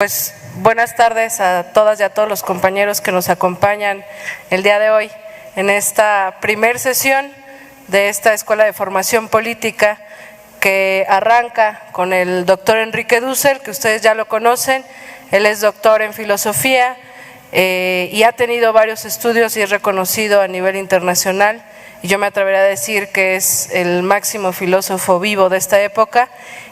Pues buenas tardes a todas y a todos los compañeros que nos acompañan el día de hoy en esta primer sesión de esta Escuela de Formación Política que arranca con el doctor Enrique Dussel, que ustedes ya lo conocen. Él es doctor en filosofía y ha tenido varios estudios y es reconocido a nivel internacional. Y yo me atrevería a decir que es el máximo filósofo vivo de esta época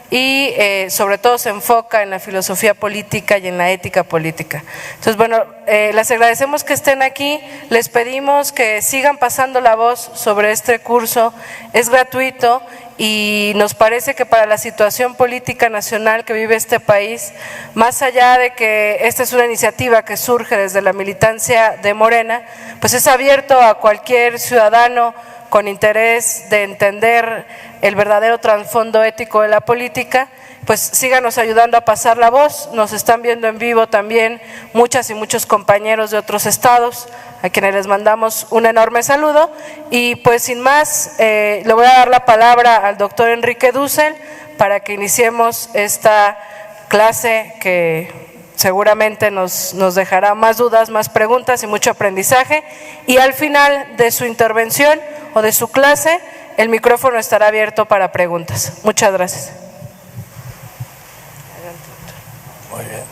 y sobre todo se enfoca en la filosofía política y en la ética política. Entonces, bueno, les agradecemos que estén aquí, les pedimos que sigan pasando la voz sobre este curso, es gratuito y nos parece que para la situación política nacional que vive este país, más allá de que esta es una iniciativa que surge desde la militancia de Morena, pues es abierto a cualquier ciudadano con interés de entender el verdadero trasfondo ético de la política, pues síganos ayudando a pasar la voz. Nos están viendo en vivo también muchas y muchos compañeros de otros estados, a quienes les mandamos un enorme saludo. Y pues sin más, le voy a dar la palabra al doctor Enrique Dussel para que iniciemos esta clase que seguramente nos dejará más dudas, más preguntas y mucho aprendizaje. Y al final de su intervención o de su clase, el micrófono estará abierto para preguntas. Muchas gracias. Muy bien.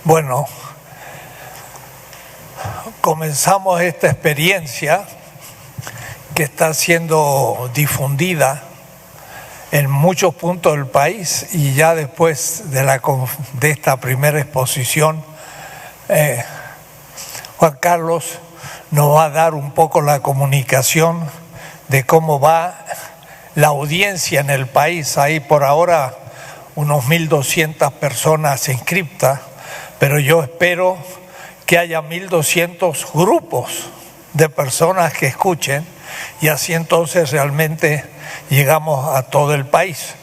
Bueno, comenzamos esta experiencia que está siendo difundida en muchos puntos del país y ya después de esta primera exposición, Juan Carlos nos va a dar un poco la comunicación de cómo va la audiencia en el país. Hay por ahora unos 1.200 personas inscriptas, pero yo espero que haya 1.200 grupos de personas que escuchen y así entonces realmente llegamos a todo el país.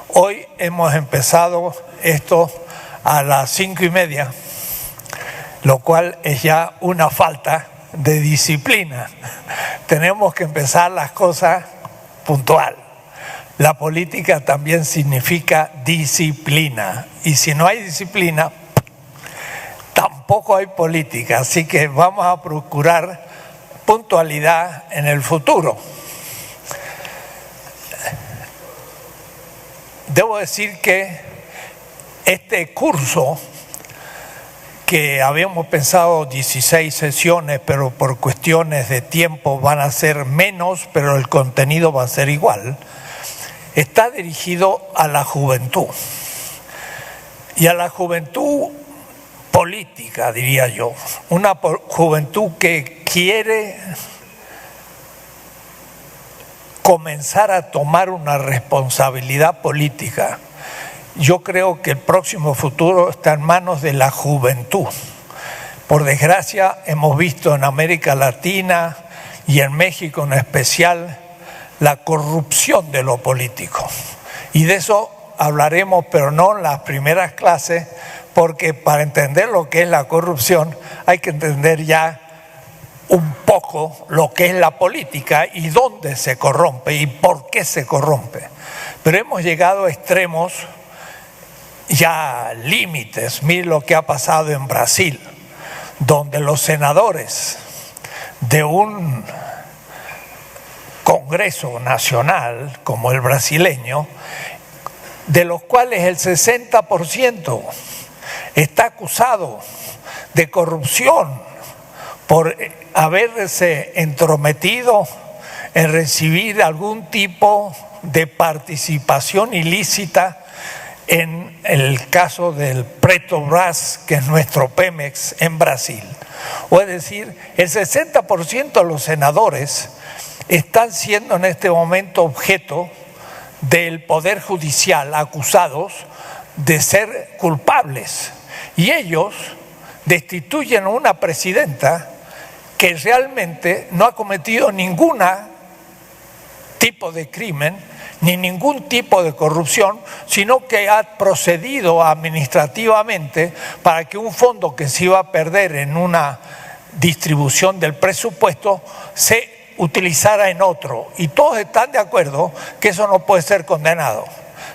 Hoy hemos empezado esto a las 5:30, lo cual es ya una falta de disciplina. Tenemos que empezar las cosas puntual. La política también significa disciplina y si no hay disciplina, tampoco hay política, así que vamos a procurar puntualidad en el futuro. Debo decir que este curso, que habíamos pensado 16 sesiones, pero por cuestiones de tiempo van a ser menos, pero el contenido va a ser igual, está dirigido a la juventud. Y a la juventud política, diría yo, una juventud que quiere comenzar a tomar una responsabilidad política. Yo creo que el próximo futuro está en manos de la juventud. Por desgracia, hemos visto en América Latina y en México en especial la corrupción de lo político. Y de eso hablaremos, pero no en las primeras clases, porque para entender lo que es la corrupción hay que entender ya un poco lo que es la política y dónde se corrompe y por qué se corrompe. Pero hemos llegado a extremos, ya límites. Miren lo que ha pasado en Brasil, donde los senadores de un Congreso Nacional como el brasileño, de los cuales el 60% está acusado de corrupción por haberse entrometido en recibir algún tipo de participación ilícita en el caso del Petrobras, que es nuestro Pemex en Brasil. O es decir, el 60% de los senadores están siendo en este momento objeto del Poder Judicial, acusados de ser culpables. Y ellos destituyen a una presidenta que realmente no ha cometido ningún tipo de crimen, ni ningún tipo de corrupción, sino que ha procedido administrativamente para que un fondo que se iba a perder en una distribución del presupuesto se utilizara en otro. Y todos están de acuerdo que eso no puede ser condenado.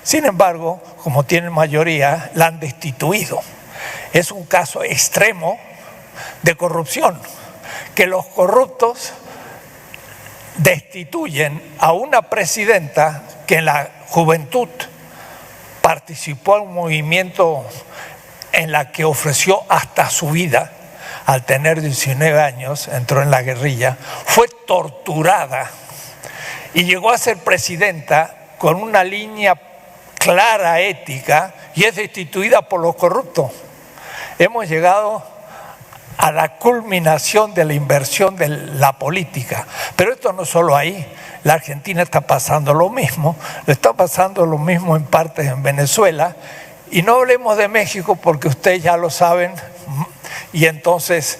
Sin embargo, como tienen mayoría, la han destituido. Es un caso extremo de corrupción, que los corruptos destituyen a una presidenta que en la juventud participó en un movimiento en la que ofreció hasta su vida. Al tener 19 años, entró en la guerrilla, fue torturada y llegó a ser presidenta con una línea clara ética y es destituida por los corruptos. Hemos llegado a la culminación de la inversión de la política. Pero esto no solo ahí, la Argentina está pasando lo mismo, está pasando lo mismo en partes en Venezuela, y no hablemos de México porque ustedes ya lo saben, y entonces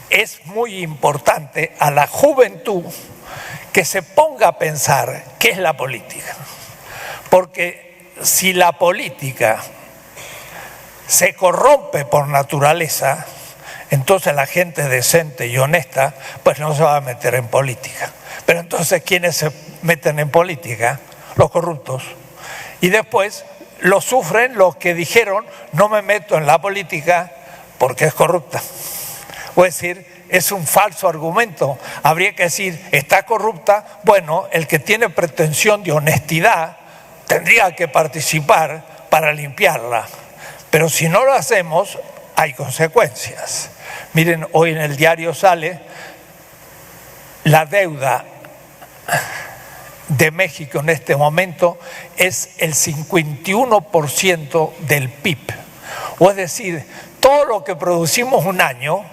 es muy importante a la juventud que se ponga a pensar qué es la política. Porque si la política se corrompe por naturaleza, entonces la gente decente y honesta pues no se va a meter en política. Pero entonces, ¿quiénes se meten en política? Los corruptos. Y después lo sufren los que dijeron, no me meto en la política porque es corrupta. Es decir, es un falso argumento. Habría que decir, está corrupta, bueno, el que tiene pretensión de honestidad tendría que participar para limpiarla. Pero si no lo hacemos, hay consecuencias. Miren, hoy en el diario sale la deuda de México en este momento es el 51% del PIB. O es decir, todo lo que producimos un año,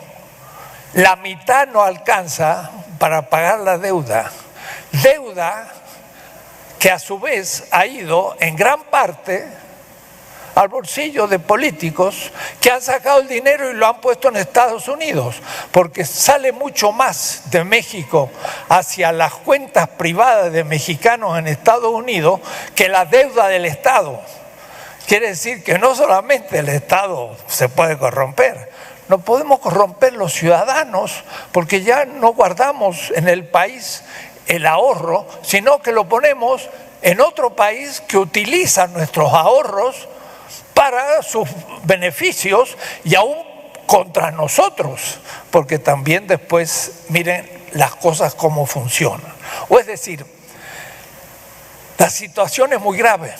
la mitad no alcanza para pagar la deuda. Deuda que a su vez ha ido en gran parte al bolsillo de políticos que han sacado el dinero y lo han puesto en Estados Unidos, porque sale mucho más de México hacia las cuentas privadas de mexicanos en Estados Unidos que la deuda del Estado. Quiere decir que no solamente el Estado se puede corromper, no podemos corromper los ciudadanos porque ya no guardamos en el país el ahorro, sino que lo ponemos en otro país que utiliza nuestros ahorros para sus beneficios y aún contra nosotros, porque también después miren las cosas cómo funcionan. O es decir, la situación es muy grave,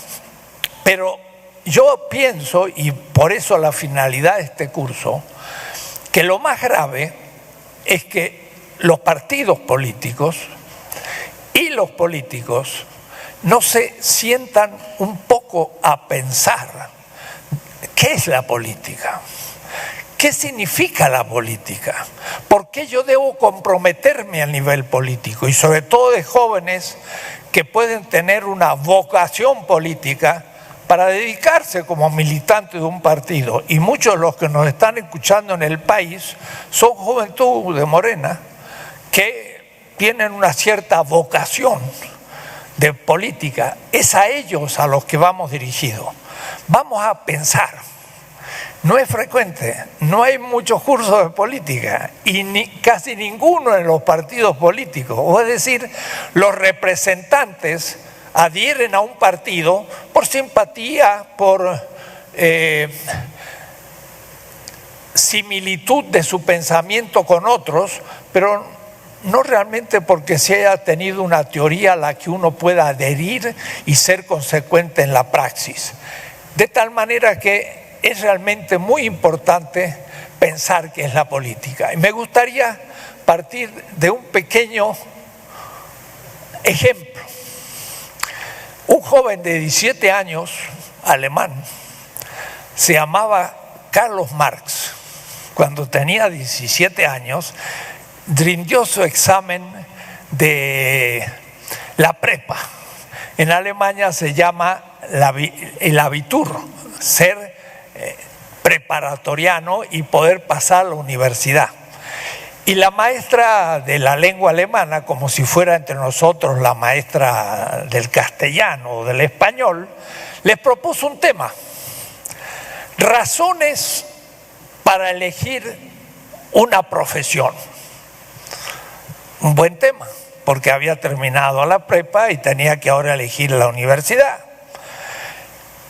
pero yo pienso, y por eso la finalidad de este curso, que lo más grave es que los partidos políticos y los políticos no se sientan un poco a pensar ¿qué es la política? ¿Qué significa la política? ¿Por qué yo debo comprometerme a nivel político? Y sobre todo de jóvenes que pueden tener una vocación política para dedicarse como militantes de un partido. Y muchos de los que nos están escuchando en el país son juventud de Morena que tienen una cierta vocación de política. Es a ellos a los que vamos dirigidos. Vamos a pensar. No es frecuente, no hay muchos cursos de política y casi ninguno en los partidos políticos. O es decir, los representantes adhieren a un partido por simpatía, por similitud de su pensamiento con otros, pero no realmente porque se haya tenido una teoría a la que uno pueda adherir y ser consecuente en la praxis. De tal manera que es realmente muy importante pensar qué es la política. Y me gustaría partir de un pequeño ejemplo. Un joven de 17 años, alemán, se llamaba Carlos Marx. Cuando tenía 17 años, rindió su examen de la prepa. En Alemania se llama el Abitur, ser preparatoriano y poder pasar a la universidad. Y la maestra de la lengua alemana, como si fuera entre nosotros la maestra del castellano o del español, les propuso un tema: razones para elegir una profesión. Un buen tema, porque había terminado la prepa y tenía que ahora elegir la universidad.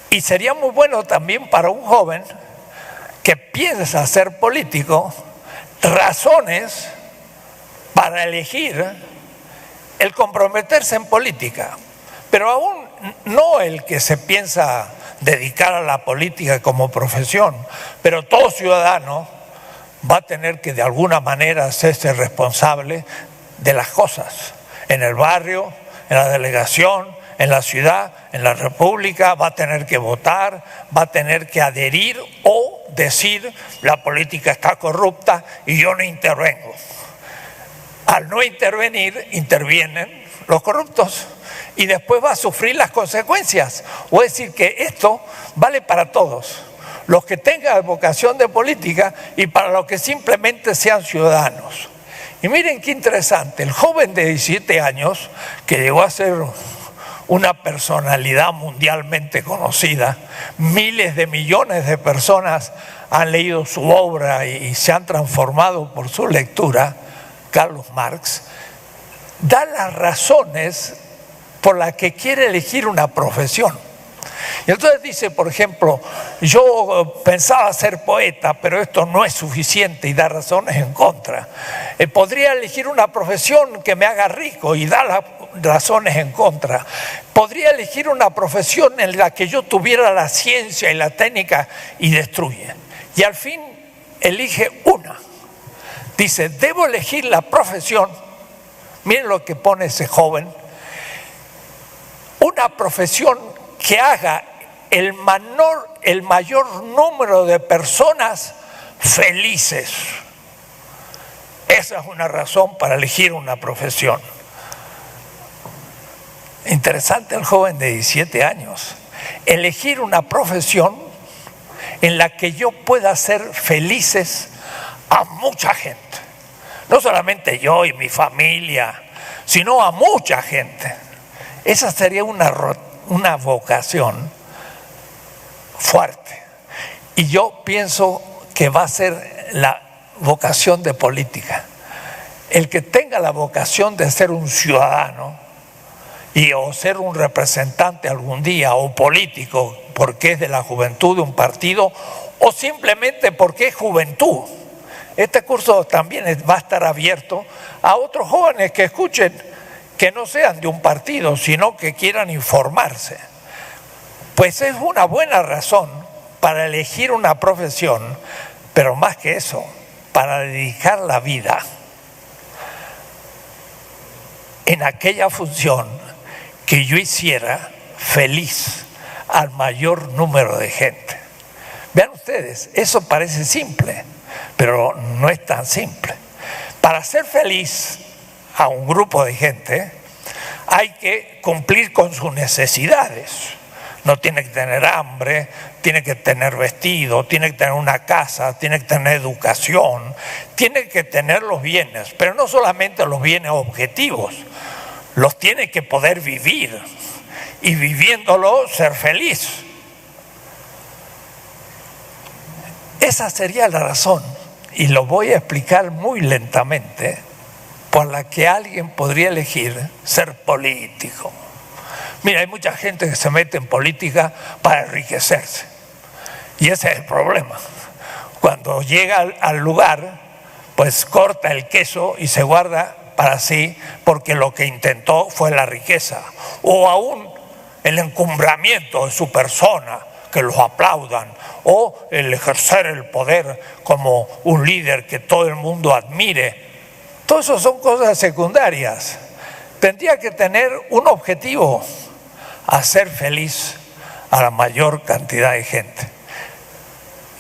Y sería muy bueno también para un joven que piensa ser político, razones para elegir el comprometerse en política. Pero aún no el que se piensa dedicar a la política como profesión, pero todo ciudadano va a tener que de alguna manera hacerse responsable de las cosas, en el barrio, en la delegación, en la ciudad, en la república. Va a tener que votar, va a tener que adherir o decir: la política está corrupta y yo no intervengo. Al no intervenir, intervienen los corruptos y después va a sufrir las consecuencias. O es decir, que esto vale para todos, los que tengan vocación de política y para los que simplemente sean ciudadanos. Y miren qué interesante, el joven de 17 años, que llegó a ser una personalidad mundialmente conocida, miles de millones de personas han leído su obra y se han transformado por su lectura, Carlos Marx, da las razones por las que quiere elegir una profesión. Y entonces dice, por ejemplo: yo pensaba ser poeta, pero esto no es suficiente, y da razones en contra. Podría elegir una profesión que me haga rico, y da las razones en contra. Podría elegir una profesión en la que yo tuviera la ciencia y la técnica, y destruye. Y al fin elige una. Dice: debo elegir la profesión. Miren lo que pone ese joven: una profesión que haga el mayor número de personas felices. Esa es una razón para elegir una profesión. Interesante el joven de 17 años. Elegir una profesión en la que yo pueda hacer felices a mucha gente. No solamente yo y mi familia, sino a mucha gente. Esa sería una vocación fuerte. Y yo pienso que va a ser la vocación de política. El que tenga la vocación de ser un ciudadano o ser un representante algún día, o político porque es de la juventud de un partido, o simplemente porque es juventud. Este curso también va a estar abierto a otros jóvenes que escuchen, que no sean de un partido, sino que quieran informarse. Pues es una buena razón para elegir una profesión, pero más que eso, para dedicar la vida en aquella función que yo hiciera feliz al mayor número de gente. Vean ustedes, eso parece simple, pero no es tan simple. Para hacer feliz a un grupo de gente hay que cumplir con sus necesidades. No tiene que tener hambre, tiene que tener vestido, tiene que tener una casa, tiene que tener educación, tiene que tener los bienes, pero no solamente los bienes objetivos, los tiene que poder vivir, y viviéndolo ser feliz. Esa sería la razón, y lo voy a explicar muy lentamente, por la que alguien podría elegir ser político. Mira, hay mucha gente que se mete en política para enriquecerse, y ese es el problema. Cuando llega al lugar, pues corta el queso y se guarda para sí, porque lo que intentó fue la riqueza, o aún el encumbramiento de su persona, que los aplaudan, o el ejercer el poder como un líder que todo el mundo admire. Todo eso son cosas secundarias. Tendría que tener un objetivo: hacer feliz a la mayor cantidad de gente.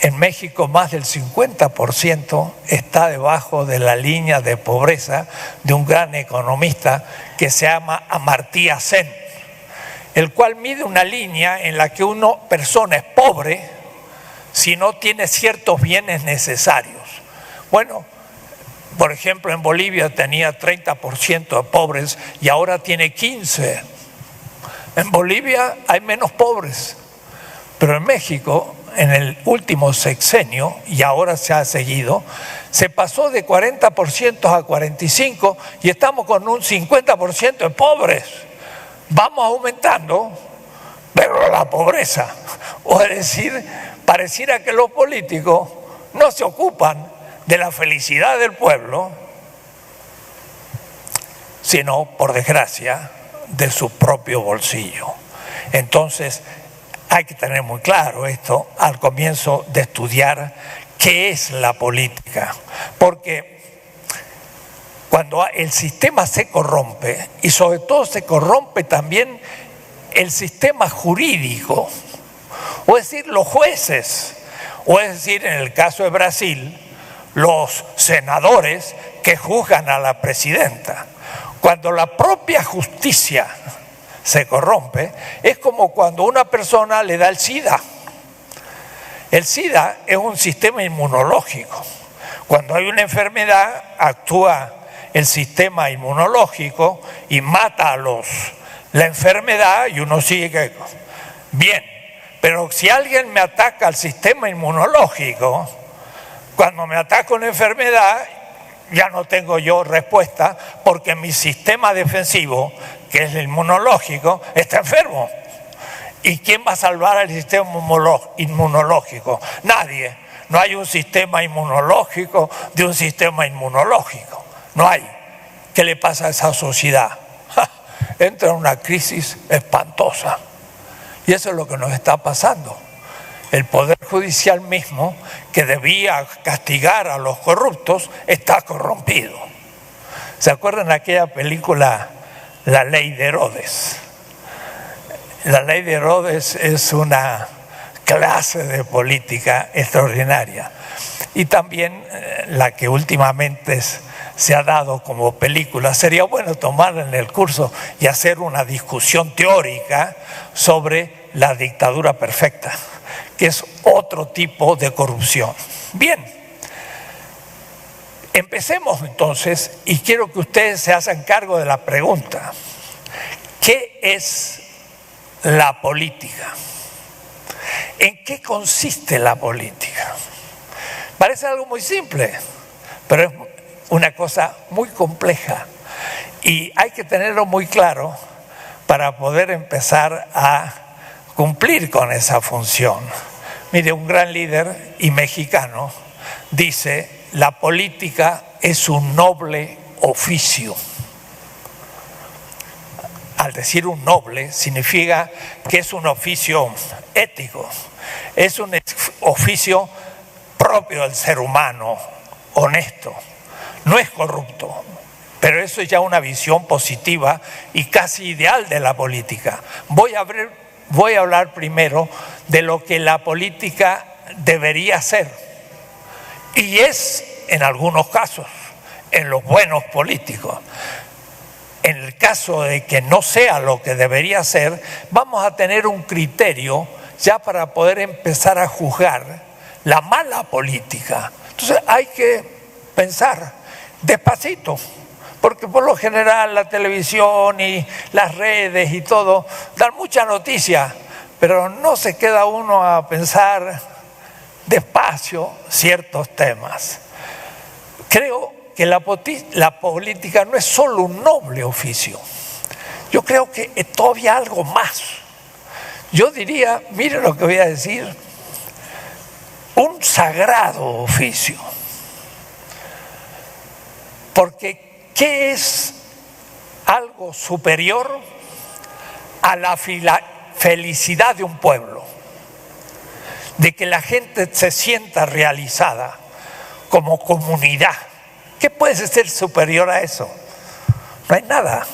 En México más del 50% está debajo de la línea de pobreza de un gran economista que se llama Amartya Sen, el cual mide una línea en la que una persona es pobre si no tiene ciertos bienes necesarios. Bueno, Por ejemplo, en Bolivia tenía 30% de pobres y ahora tiene 15%. En Bolivia hay menos pobres, pero en México, en el último sexenio, y ahora se ha seguido, se pasó de 40% a 45% y estamos con un 50% de pobres. Vamos aumentando, pero la pobreza, o es decir, pareciera que los políticos no se ocupan de la felicidad del pueblo, sino, por desgracia, de su propio bolsillo. Entonces, hay que tener muy claro esto al comienzo de estudiar qué es la política, porque cuando el sistema se corrompe, y sobre todo se corrompe también el sistema jurídico, o es decir, los jueces, o es decir, en el caso de Brasil, los senadores que juzgan a la presidenta. Cuando la propia justicia se corrompe, es como cuando una persona le da el SIDA. El SIDA es un sistema inmunológico. Cuando hay una enfermedad, actúa el sistema inmunológico y mata a la enfermedad y uno sigue bien. Pero si alguien me ataca al sistema inmunológico, cuando me ataca una enfermedad, ya no tengo yo respuesta porque mi sistema defensivo, que es el inmunológico, está enfermo. ¿Y quién va a salvar al sistema inmunológico? Nadie. No hay un sistema inmunológico de un sistema inmunológico. No hay. ¿Qué le pasa a esa sociedad? Entra en una crisis espantosa. Y eso es lo que nos está pasando. El Poder Judicial mismo, que debía castigar a los corruptos, está corrompido. ¿Se acuerdan de aquella película La Ley de Herodes? La Ley de Herodes es una clase de política extraordinaria. Y también la que últimamente se ha dado como película. Sería bueno tomarla en el curso y hacer una discusión teórica sobre la dictadura perfecta, que es otro tipo de corrupción. Bien, empecemos entonces y quiero que ustedes se hagan cargo de la pregunta: ¿qué es la política? ¿En qué consiste la política? Parece algo muy simple, pero es una cosa muy compleja y hay que tenerlo muy claro para poder empezar a cumplir con esa función. Mire, un gran líder y mexicano dice: la política es un noble oficio. Al decir un noble, significa que es un oficio ético, es un oficio propio del ser humano, honesto, no es corrupto. Pero eso es ya una visión positiva y casi ideal de la política. Voy a hablar primero de lo que la política debería ser. Y es, en algunos casos, en los buenos políticos. En el caso de que no sea lo que debería ser, vamos a tener un criterio ya para poder empezar a juzgar la mala política. Entonces hay que pensar despacito, porque por lo general la televisión y las redes y todo dan mucha noticia, pero no se queda uno a pensar despacio ciertos temas. Creo que la política no es solo un noble oficio. Yo creo que es todavía algo más. Yo diría, miren lo que voy a decir, un sagrado oficio. Porque ¿qué es algo superior a la felicidad de un pueblo? De que la gente se sienta realizada como comunidad. ¿Qué puede ser superior a eso? No hay nada.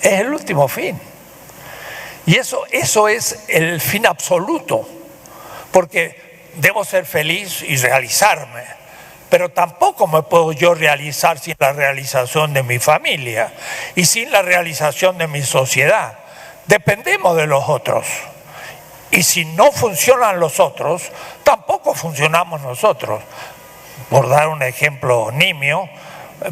Es el último fin. Y eso es el fin absoluto. Porque debo ser feliz y realizarme. Pero tampoco me puedo yo realizar sin la realización de mi familia y sin la realización de mi sociedad. Dependemos de los otros. Y si no funcionan los otros, tampoco funcionamos nosotros. Por dar un ejemplo nimio,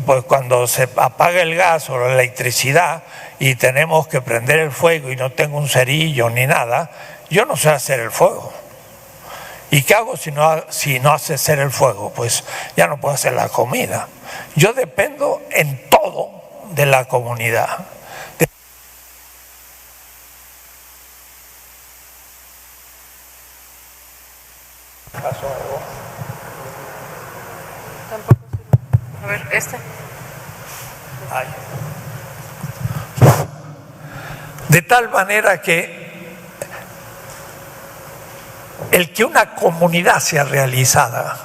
pues cuando se apaga el gas o la electricidad y tenemos que prender el fuego y no tengo un cerillo ni nada, yo no sé hacer el fuego. ¿Y qué hago si no hace hacer el fuego? Pues ya no puedo hacer la comida. Yo dependo en todo de la comunidad. ¿Pasó algo? Tampoco sirve. A ver, este. Ay. De tal manera que el que una comunidad sea realizada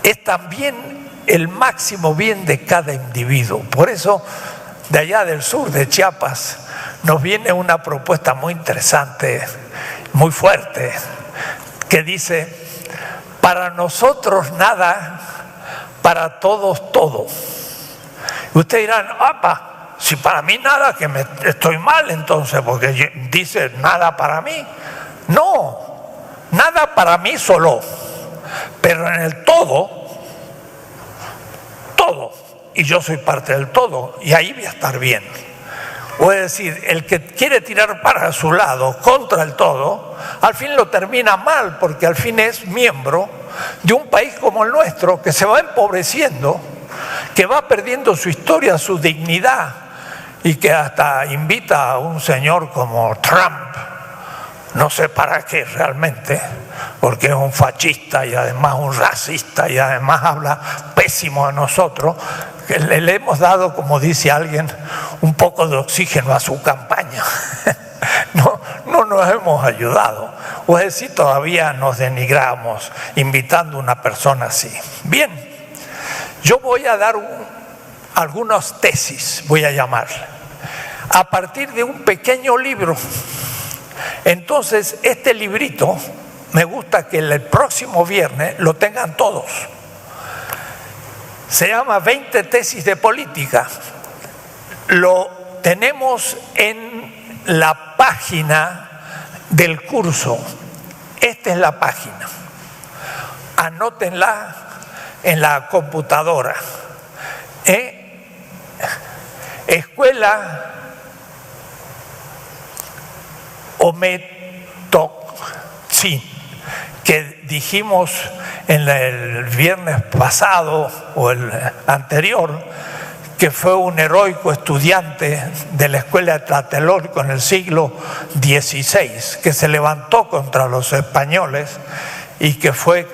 es también el máximo bien de cada individuo. Por eso, de allá del sur, de Chiapas, nos viene una propuesta muy interesante, muy fuerte, que dice: para nosotros nada, para todos todo. Y ustedes dirán: ¡apa! Si para mí nada, que estoy mal entonces, porque dice nada para mí. No, nada para mí solo, pero en el todo, todo. Y yo soy parte del todo, y ahí voy a estar bien. O es decir, el que quiere tirar para su lado contra el todo, al fin lo termina mal, porque al fin es miembro de un país como el nuestro, que se va empobreciendo, que va perdiendo su historia, su dignidad, y que hasta invita a un señor como Trump, no sé para qué realmente, porque es un fascista y además un racista y además habla pésimo a nosotros, que le hemos dado, como dice alguien, un poco de oxígeno a su campaña. No nos hemos ayudado, o es decir, todavía nos denigramos invitando a una persona así. Bien, yo voy a dar algunas tesis, voy a llamarle, a partir de un pequeño libro. Entonces, este librito, me gusta que el próximo viernes lo tengan todos. Se llama 20 tesis de política. Lo tenemos en la página del curso. Esta es la página. Anótenla en la computadora. Escuela Ometoksin, que dijimos en el viernes pasado o el anterior, que fue un heroico estudiante de la escuela de Tlatelolco en el siglo XVI, que se levantó contra los españoles y que fue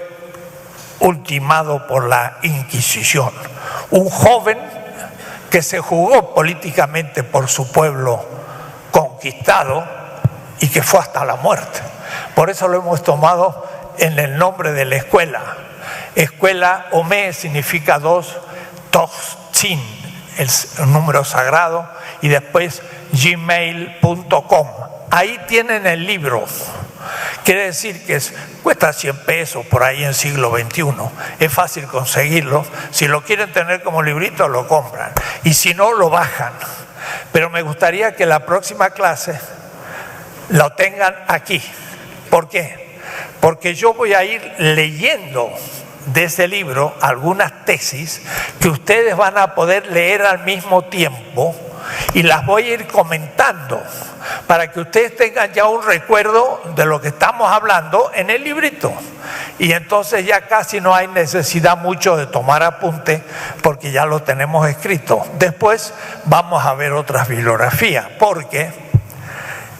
ultimado por la Inquisición. Un joven que se jugó políticamente por su pueblo conquistado y que fue hasta la muerte. Por eso lo hemos tomado en el nombre de la escuela. Escuela Ome significa 2, Toksin, el número sagrado, y después gmail.com. Ahí tienen el libro. Quiere decir que cuesta 100 pesos por ahí en siglo XXI. Es fácil conseguirlo. Si lo quieren tener como librito, lo compran. Y si no, lo bajan. Pero me gustaría que la próxima clase lo tengan aquí. ¿Por qué? Porque yo voy a ir leyendo de ese libro algunas tesis que ustedes van a poder leer al mismo tiempo y las voy a ir comentando para que ustedes tengan ya un recuerdo de lo que estamos hablando en el librito. Y entonces ya casi no hay necesidad mucho de tomar apunte porque ya lo tenemos escrito. Después vamos a ver otras bibliografías, porque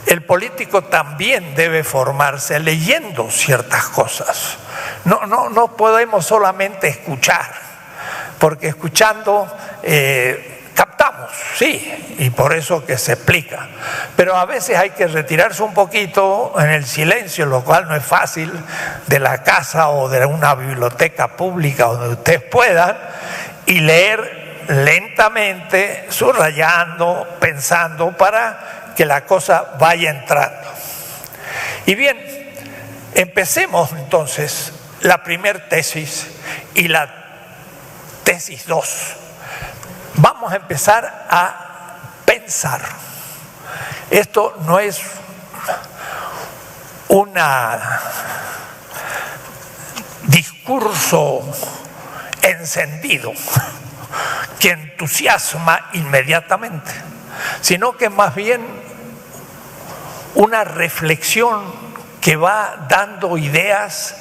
el político también debe formarse leyendo ciertas cosas. No podemos solamente escuchar, porque escuchando captamos, sí, y por eso que se explica. Pero a veces hay que retirarse un poquito en el silencio, lo cual no es fácil, de la casa o de una biblioteca pública donde ustedes puedan, y leer lentamente, subrayando, pensando, para que la cosa vaya entrando. Y bien, empecemos entonces la primera tesis y la tesis 2. Vamos a empezar a pensar. Esto no es un discurso encendido. que entusiasma inmediatamente, sino que más bien una reflexión que va dando ideas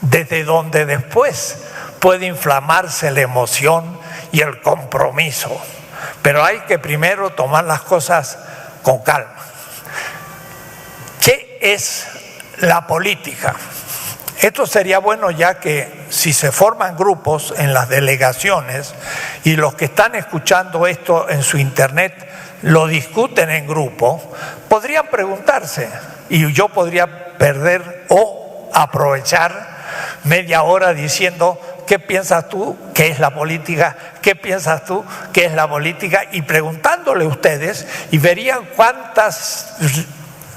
desde donde después puede inflamarse la emoción y el compromiso. Pero hay que primero tomar las cosas con calma. ¿Qué es la política? Esto sería bueno, ya que si se forman grupos en las delegaciones y los que están escuchando esto en su internet lo discuten en grupo, podrían preguntarse y yo podría perder o aprovechar media hora diciendo: ¿qué piensas tú que es la política? ¿Qué piensas tú que es la política? Y preguntándole a ustedes, y verían cuántas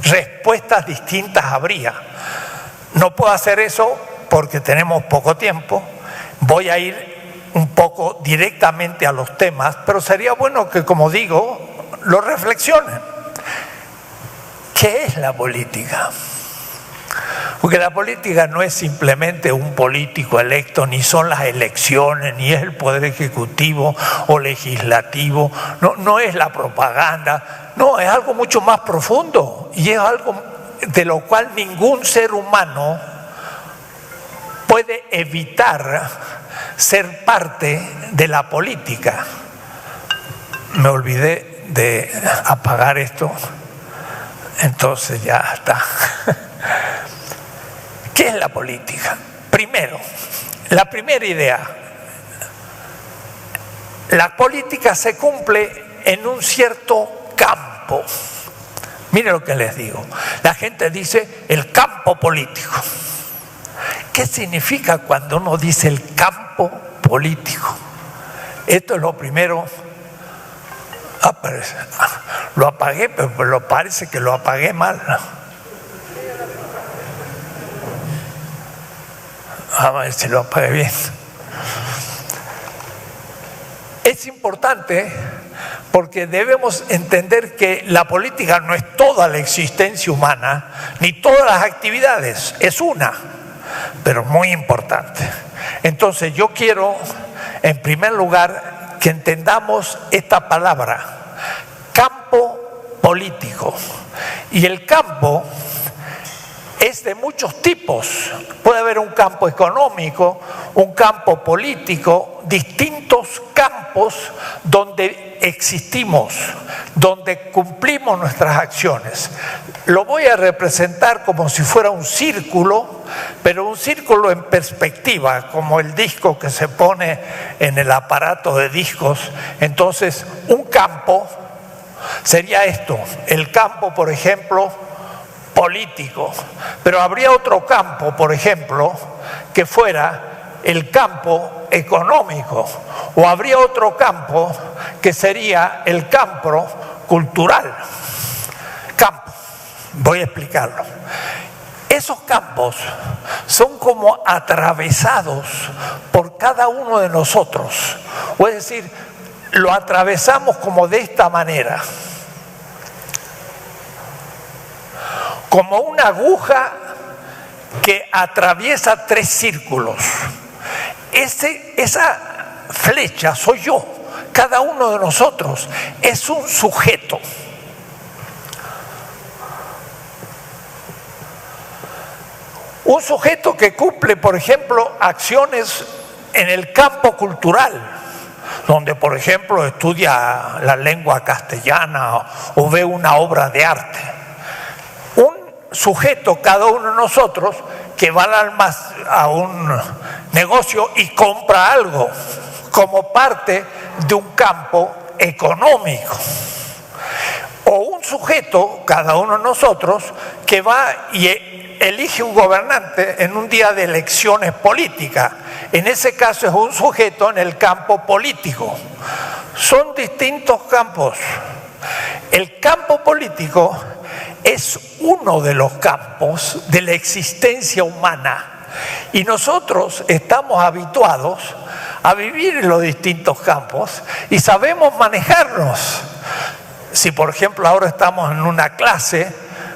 respuestas distintas habría. No puedo hacer eso porque tenemos poco tiempo. Voy a ir un poco directamente a los temas, pero sería bueno que, como digo, lo reflexionen. ¿Qué es la política? Porque la política no es simplemente un político electo, ni son las elecciones, ni es el poder ejecutivo o legislativo, no es la propaganda, no, es algo mucho más profundo y es algo de lo cual ningún ser humano puede evitar ser parte de la política. Me olvidé de apagar esto, entonces ya está. ¿Qué es la política? Primero, la primera idea, la política se cumple en un cierto campo. Mire lo que les digo. La gente dice el campo político. ¿Qué significa cuando uno dice el campo político? Esto es lo primero. Lo apagué, pero parece que lo apagué mal. A ver si lo apagué bien. Es importante porque debemos entender que la política no es toda la existencia humana, ni todas las actividades, es una, pero muy importante. Entonces yo quiero, en primer lugar, que entendamos esta palabra, campo político. Y el campo es de muchos tipos. Puede haber un campo económico, un campo político, distintos campos donde existimos, donde cumplimos nuestras acciones. Lo voy a representar como si fuera un círculo, pero un círculo en perspectiva, como el disco que se pone en el aparato de discos. Entonces, un campo sería esto, el campo, por ejemplo, político, pero habría otro campo, por ejemplo, que fuera el campo económico, o habría otro campo que sería el campo cultural. Campo, voy a explicarlo. Esos campos son como atravesados por cada uno de nosotros, o es decir, lo atravesamos como de esta manera, como una aguja que atraviesa 3 círculos. Esa flecha soy yo, cada uno de nosotros es un sujeto. Un sujeto que cumple, por ejemplo, acciones en el campo cultural, donde, por ejemplo, estudia la lengua castellana o ve una obra de arte. Sujeto, cada uno de nosotros, que va a un negocio y compra algo como parte de un campo económico. O un sujeto, cada uno de nosotros, que va y elige un gobernante en un día de elecciones políticas. En ese caso es un sujeto en el campo político. Son distintos campos. El campo político es uno de los campos de la existencia humana y nosotros estamos habituados a vivir en los distintos campos y sabemos manejarnos. Si por ejemplo ahora estamos en una clase,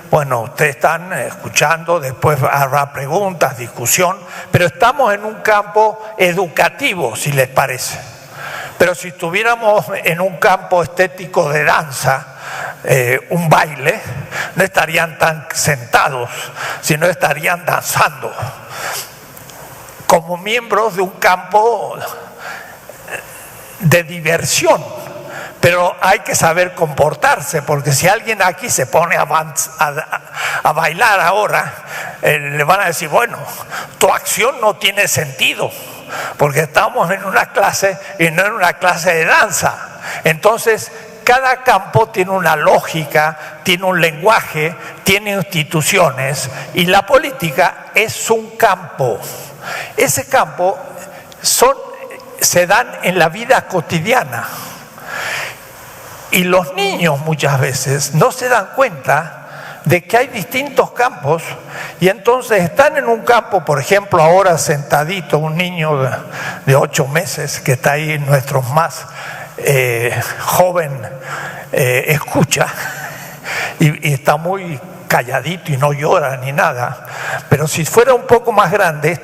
bueno, ustedes están escuchando, después habrá preguntas, discusión, pero estamos en un campo educativo, si les parece. Pero si estuviéramos en un campo estético de danza, un baile, no estarían tan sentados, sino estarían danzando, como miembros de un campo de diversión. Pero hay que saber comportarse, porque si alguien aquí se pone a bailar ahora, le van a decir, bueno, tu acción no tiene sentido, porque estamos en una clase y no en una clase de danza. Entonces, cada campo tiene una lógica, tiene un lenguaje, tiene instituciones, y la política es un campo. Ese campo se dan en la vida cotidiana. Y los niños muchas veces no se dan cuenta de que hay distintos campos, y entonces están en un campo, por ejemplo, ahora sentadito un niño de 8 meses que está ahí, nuestro más joven escucha y está muy calladito y no llora ni nada. Pero si fuera un poco más grande,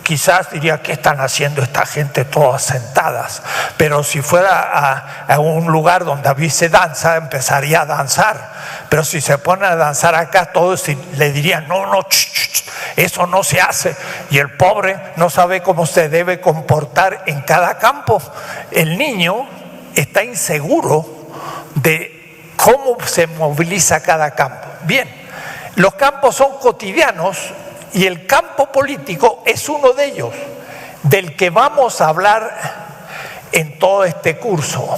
quizás diría, ¿qué están haciendo esta gente todas sentadas? Pero si fuera a un lugar donde hubiese danza, empezaría a danzar. Pero si se pone a danzar acá, todos le dirían, no, eso no se hace. Y el pobre no sabe cómo se debe comportar en cada campo. El niño está inseguro de cómo se moviliza cada campo. Bien, los campos son cotidianos, y el campo político es uno de ellos, del que vamos a hablar en todo este curso.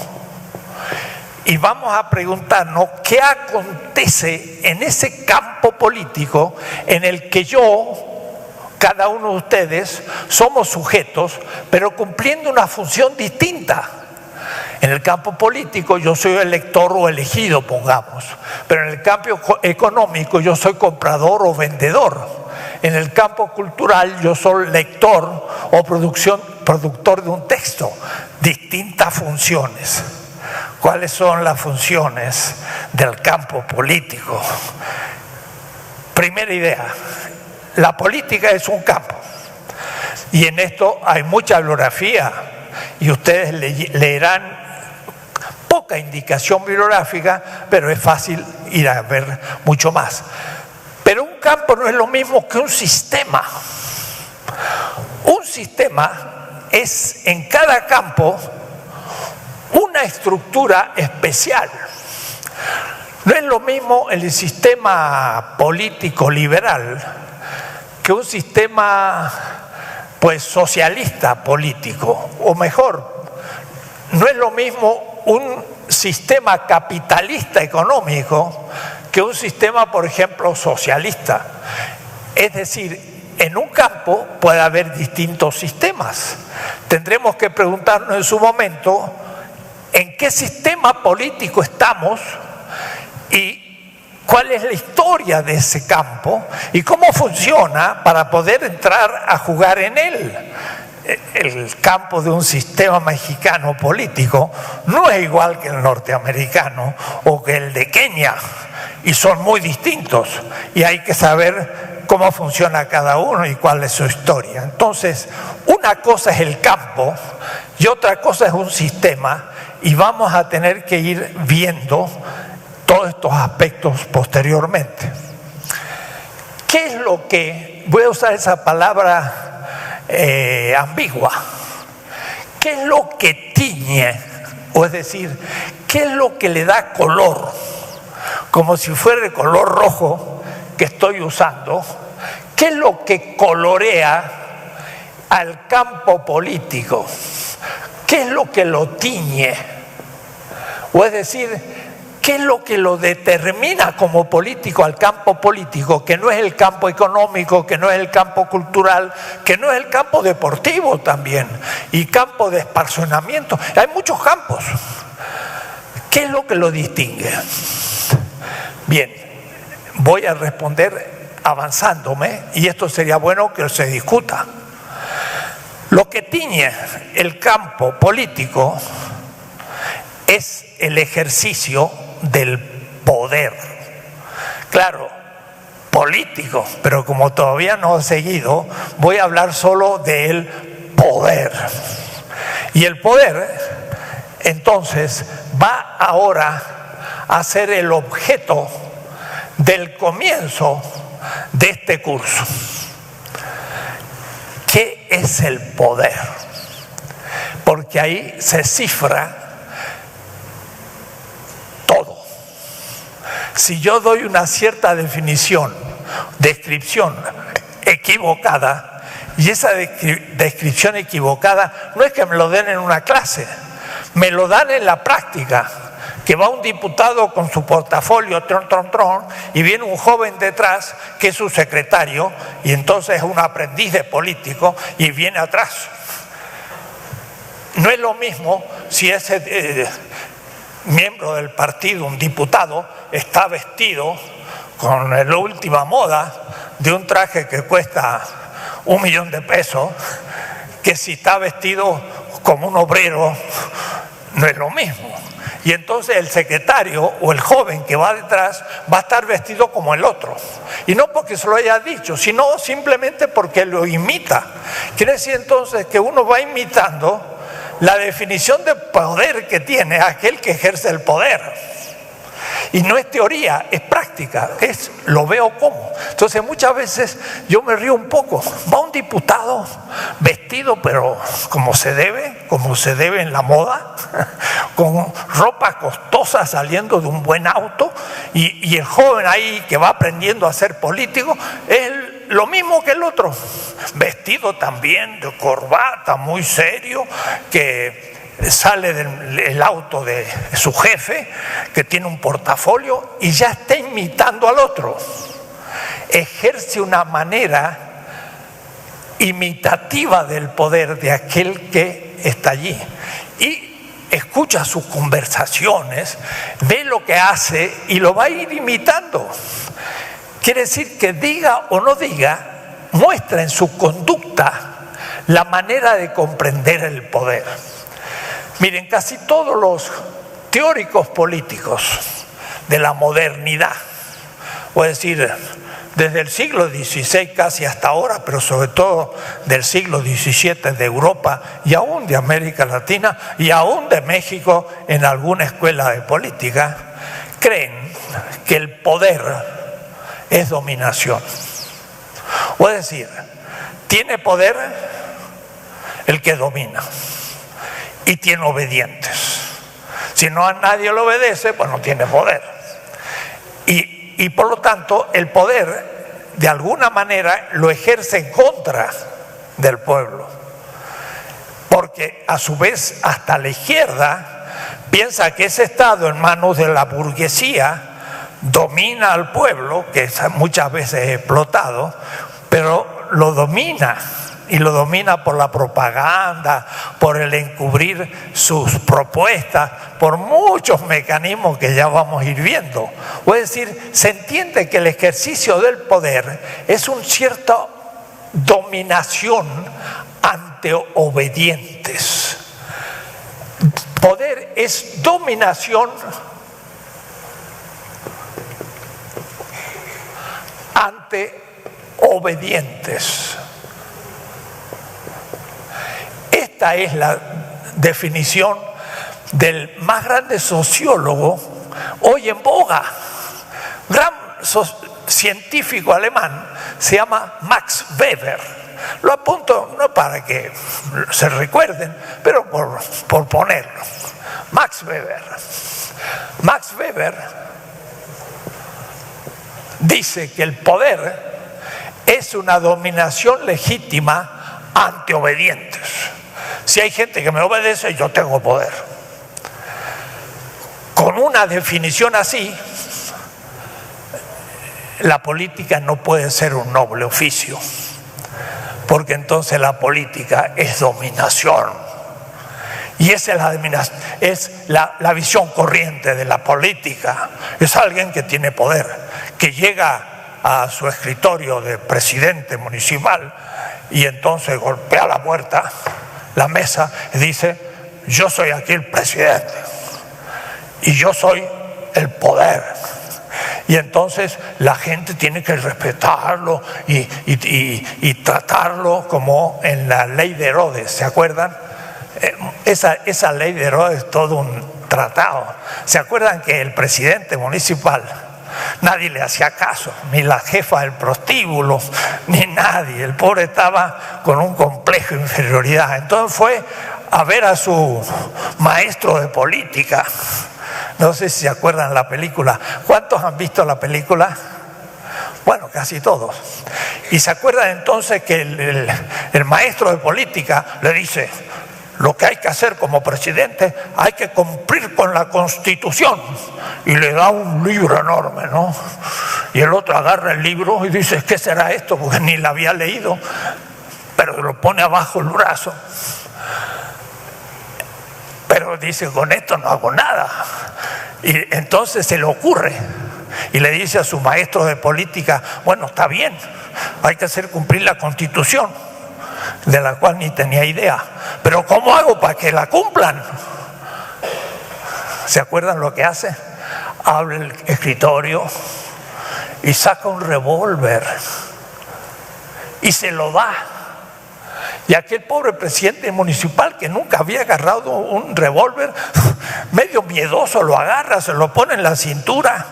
Y vamos a preguntarnos qué acontece en ese campo político en el que cada uno de ustedes, somos sujetos, pero cumpliendo una función distinta. En el campo político yo soy elector o elegido, pongamos, pero en el campo económico yo soy comprador o vendedor. En el campo cultural yo soy lector o productor de un texto. Distintas funciones. ¿Cuáles son las funciones del campo político? Primera idea, la política es un campo, y en esto hay mucha bibliografía, y ustedes leerán poca indicación bibliográfica, pero es fácil ir a ver mucho más. Pero un campo no es lo mismo que un sistema. Un sistema es en cada campo una estructura especial. No es lo mismo el sistema político liberal que un sistema socialista político, o mejor, no es lo mismo un sistema capitalista económico que un sistema, por ejemplo, socialista. Es decir, en un campo puede haber distintos sistemas. Tendremos que preguntarnos en su momento en qué sistema político estamos y cuál es la historia de ese campo y cómo funciona para poder entrar a jugar en él. El campo de un sistema mexicano político no es igual que el norteamericano o que el de Kenia, y son muy distintos, y hay que saber cómo funciona cada uno y cuál es su historia. Entonces, una cosa es el campo y otra cosa es un sistema, y vamos a tener que ir viendo todos estos aspectos posteriormente. ¿Qué es lo que, voy a usar esa palabra ambigua, qué es lo que tiñe, o es decir, qué es lo que le da color, como si fuera el color rojo que estoy usando? ¿Qué es lo que colorea al campo político? ¿Qué es lo que lo tiñe? O es decir, ¿qué es lo que lo determina como político al campo político, que no es el campo económico, que no es el campo cultural, que no es el campo deportivo también, y campo de esparcimiento? Hay muchos campos. ¿Qué es lo que lo distingue? Bien, voy a responder avanzándome, y esto sería bueno que se discuta. Lo que tiñe el campo político es el ejercicio del poder. Claro, político, pero como todavía no he seguido, voy a hablar solo del poder. Y el poder, entonces, va ahora a ser el objeto del comienzo de este curso. ¿Qué es el poder? Porque ahí se cifra todo. Si yo doy una cierta definición, descripción equivocada, y esa descripción equivocada no es que me lo den en una clase, me lo dan en la práctica, que va un diputado con su portafolio, y viene un joven detrás que es su secretario, y entonces es un aprendiz de político y viene atrás. No es lo mismo si ese miembro del partido, un diputado, está vestido con la última moda de un traje que cuesta $1.000.000, que si está vestido como un obrero, no es lo mismo. Y entonces el secretario o el joven que va detrás va a estar vestido como el otro. Y no porque se lo haya dicho, sino simplemente porque lo imita. Quiere decir entonces que uno va imitando la definición de poder que tiene aquel que ejerce el poder. Y no es teoría, es práctica, lo veo como. Entonces muchas veces yo me río un poco. Va un diputado vestido, pero como se debe en la moda, con ropa costosa saliendo de un buen auto, y el joven ahí que va aprendiendo a ser político es lo mismo que el otro, vestido también de corbata, muy serio, que sale del auto de su jefe, que tiene un portafolio, y ya está imitando al otro. Ejerce una manera imitativa del poder de aquel que está allí. Y escucha sus conversaciones, ve lo que hace y lo va a ir imitando. Quiere decir que diga o no diga, muestra en su conducta la manera de comprender el poder. Miren, casi todos los teóricos políticos de la modernidad, o es decir, desde el siglo XVI casi hasta ahora, pero sobre todo del siglo XVII de Europa y aún de América Latina y aún de México en alguna escuela de política, creen que el poder es dominación. O es decir, tiene poder el que domina. Y tiene obedientes. Si no a nadie le obedece, pues no tiene poder. Y por lo tanto, el poder, de alguna manera, lo ejerce en contra del pueblo. Porque a su vez, hasta la izquierda piensa que ese Estado en manos de la burguesía domina al pueblo, que es muchas veces explotado, pero lo domina. Y lo domina por la propaganda, por el encubrir sus propuestas, por muchos mecanismos que ya vamos a ir viendo. O es decir, se entiende que el ejercicio del poder es una cierta dominación ante obedientes. Poder es dominación ante obedientes. Esta es la definición del más grande sociólogo hoy en boga, gran científico alemán, se llama Max Weber. Lo apunto no para que se recuerden, pero por ponerlo. Max Weber. Max Weber dice que el poder es una dominación legítima ante obedientes. Si hay gente que me obedece, yo tengo poder. Con una definición así, la política no puede ser un noble oficio, porque entonces la política es dominación. Y esa es la visión corriente de la política. Es alguien que tiene poder, que llega a su escritorio de presidente municipal y entonces golpea la puerta, la mesa, y dice: yo soy aquí el presidente y yo soy el poder. Y entonces la gente tiene que respetarlo y tratarlo como en la ley de Herodes, ¿se acuerdan? Esa ley de Herodes es todo un tratado. ¿Se acuerdan que el presidente municipal, nadie le hacía caso, ni la jefa del prostíbulo, ni nadie? El pobre estaba con un complejo de inferioridad. Entonces fue a ver a su maestro de política. No sé si se acuerdan la película. ¿Cuántos han visto la película? Bueno, casi todos. Y se acuerdan entonces que el maestro de política le dice: lo que hay que hacer como presidente, hay que cumplir con la Constitución. Y le da un libro enorme, ¿no? Y el otro agarra el libro y dice: ¿qué será esto? Porque ni la había leído, pero lo pone abajo el brazo. Pero dice: con esto no hago nada. Y entonces se le ocurre y le dice a su maestro de política: bueno, está bien, hay que hacer cumplir la Constitución, de la cual ni tenía idea, pero ¿cómo hago para que la cumplan? ¿Se acuerdan lo que hace? Abre el escritorio y saca un revólver y se lo da. Y aquel pobre presidente municipal, que nunca había agarrado un revólver, medio miedoso lo agarra, se lo pone en la cintura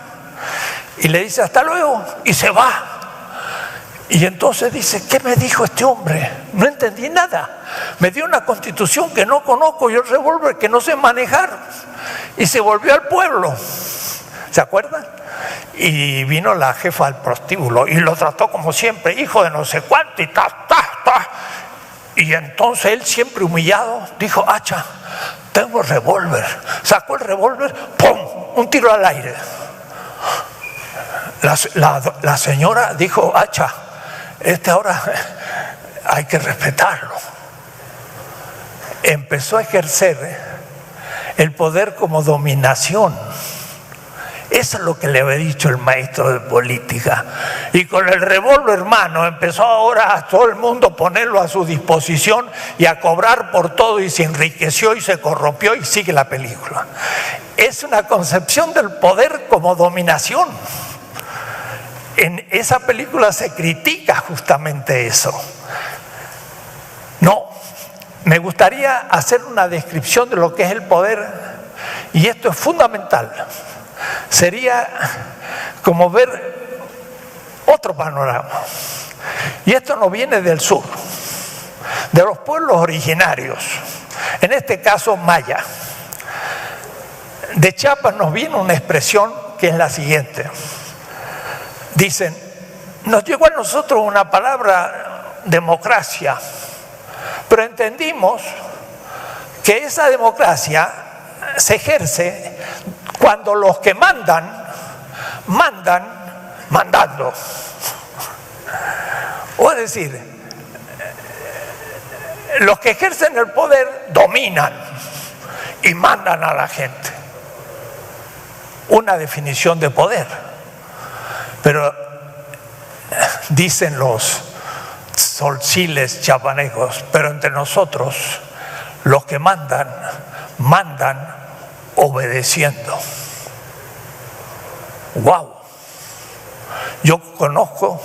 y le dice: hasta luego, y se va. Y entonces dice: ¿qué me dijo este hombre? No entendí nada. Me dio una Constitución que no conozco y el revólver que no sé manejar. Y se volvió al pueblo. ¿Se acuerdan? Y vino la jefa del prostíbulo y lo trató como siempre: hijo de no sé cuánto, y ta. Y entonces él, siempre humillado, dijo: hacha, tengo revólver. Sacó el revólver, ¡pum!, un tiro al aire. La señora dijo: hacha, ahora hay que respetarlo. Empezó a ejercer el poder como dominación. Eso es lo que le había dicho el maestro de política. Y con el revólver, hermano, empezó ahora a todo el mundo ponerlo a su disposición y a cobrar por todo, y se enriqueció y se corrompió, y sigue la película. Es una concepción del poder como dominación. En esa película se critica justamente eso. No, me gustaría hacer una descripción de lo que es el poder, y esto es fundamental. Sería como ver otro panorama. Y esto no viene del sur, de los pueblos originarios, en este caso maya. De Chiapas nos viene una expresión que es la siguiente. Dicen: nos llegó a nosotros una palabra democracia, pero entendimos que esa democracia se ejerce cuando los que mandan mandando. O es decir, los que ejercen el poder dominan y mandan a la gente. Una definición de poder. Pero dicen los solchiles chapanecos: pero entre nosotros, los que mandan obedeciendo. ¡Wow! Yo conozco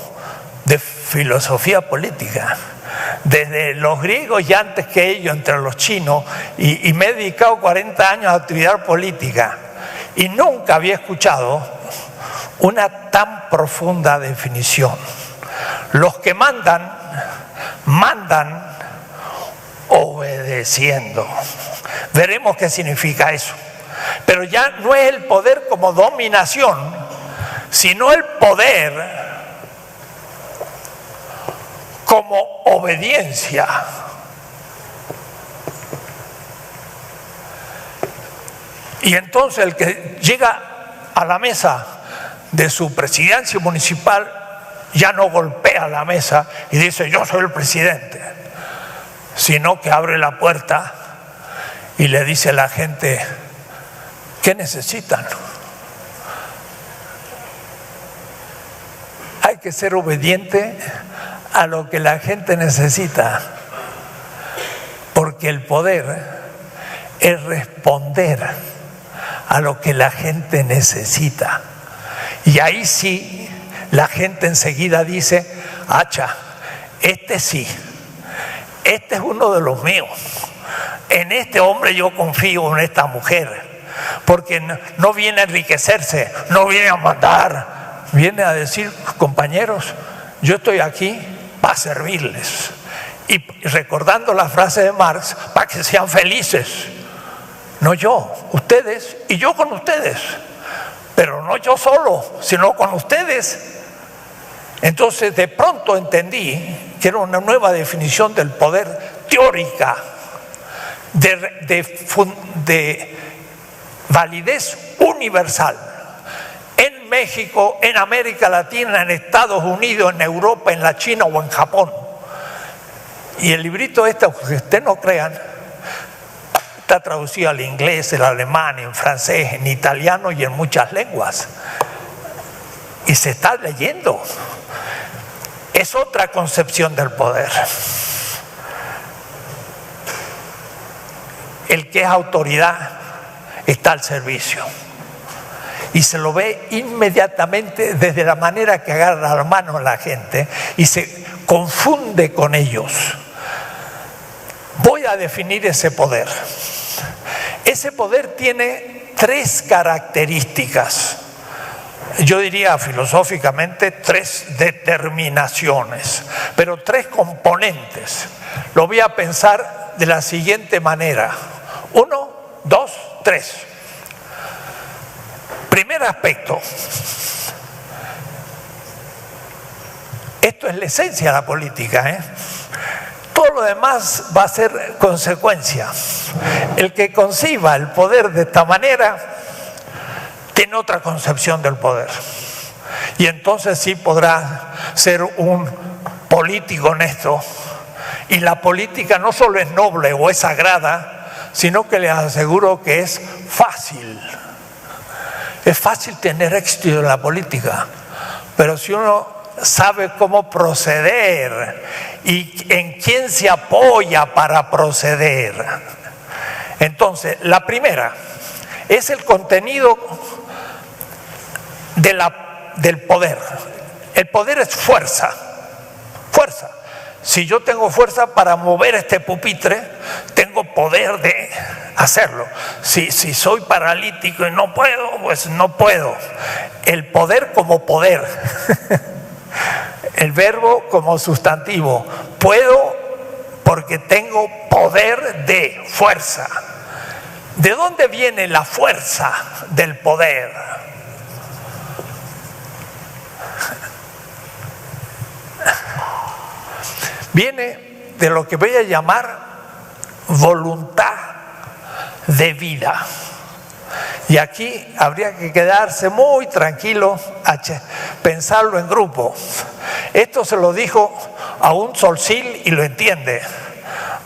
de filosofía política desde los griegos y antes que ellos, entre los chinos, y me he dedicado 40 años a actividad política, y nunca había escuchado una tan profunda definición. Los que mandan obedeciendo. Veremos qué significa eso. Pero ya no es el poder como dominación, sino el poder como obediencia. Y entonces el que llega a la mesa de su presidencia municipal ya no golpea la mesa y dice: yo soy el presidente, sino que abre la puerta y le dice a la gente: ¿qué necesitan? Hay que ser obediente a lo que la gente necesita, porque el poder es responder a lo que la gente necesita. Y ahí sí, la gente enseguida dice: hacha, este sí, este es uno de los míos, en este hombre yo confío, en esta mujer, porque no viene a enriquecerse, no viene a mandar, viene a decir, compañeros, yo estoy aquí para servirles. Y recordando la frase de Marx, para que sean felices. No yo, ustedes y yo con ustedes. Pero no yo solo, sino con ustedes. Entonces de pronto entendí que era una nueva definición del poder teórica, de validez universal. En México, en América Latina, en Estados Unidos, en Europa, en la China o en Japón. Y el librito este, aunque ustedes no crean, está traducido al inglés, al alemán, en francés, en italiano y en muchas lenguas. Y se está leyendo. Es otra concepción del poder. El que es autoridad está al servicio. Y se lo ve inmediatamente desde la manera que agarra la mano a la gente y se confunde con ellos. Voy a definir ese poder. Ese poder tiene 3 características. Yo diría filosóficamente 3 determinaciones, pero 3 componentes. Lo voy a pensar de la siguiente manera. 1, 2, 3. Primer aspecto. Esto es la esencia de la política, Todo lo demás va a ser consecuencia. El que conciba el poder de esta manera tiene otra concepción del poder. Y entonces sí podrá ser un político honesto. Y la política no solo es noble o es sagrada, sino que les aseguro que es fácil. Es fácil tener éxito en la política, pero si uno sabe cómo proceder y en quién se apoya para proceder. Entonces, la primera es el contenido del poder. El poder es fuerza. Fuerza. Si yo tengo fuerza para mover este pupitre, tengo poder de hacerlo. Si soy paralítico y no puedo, pues no puedo. El poder como poder. El verbo como sustantivo. Puedo porque tengo poder de fuerza. ¿De dónde viene la fuerza del poder? Viene de lo que voy a llamar voluntad de vida. Y aquí habría que quedarse muy tranquilo a pensarlo en grupo. Esto se lo dijo a un solcil y lo entiende,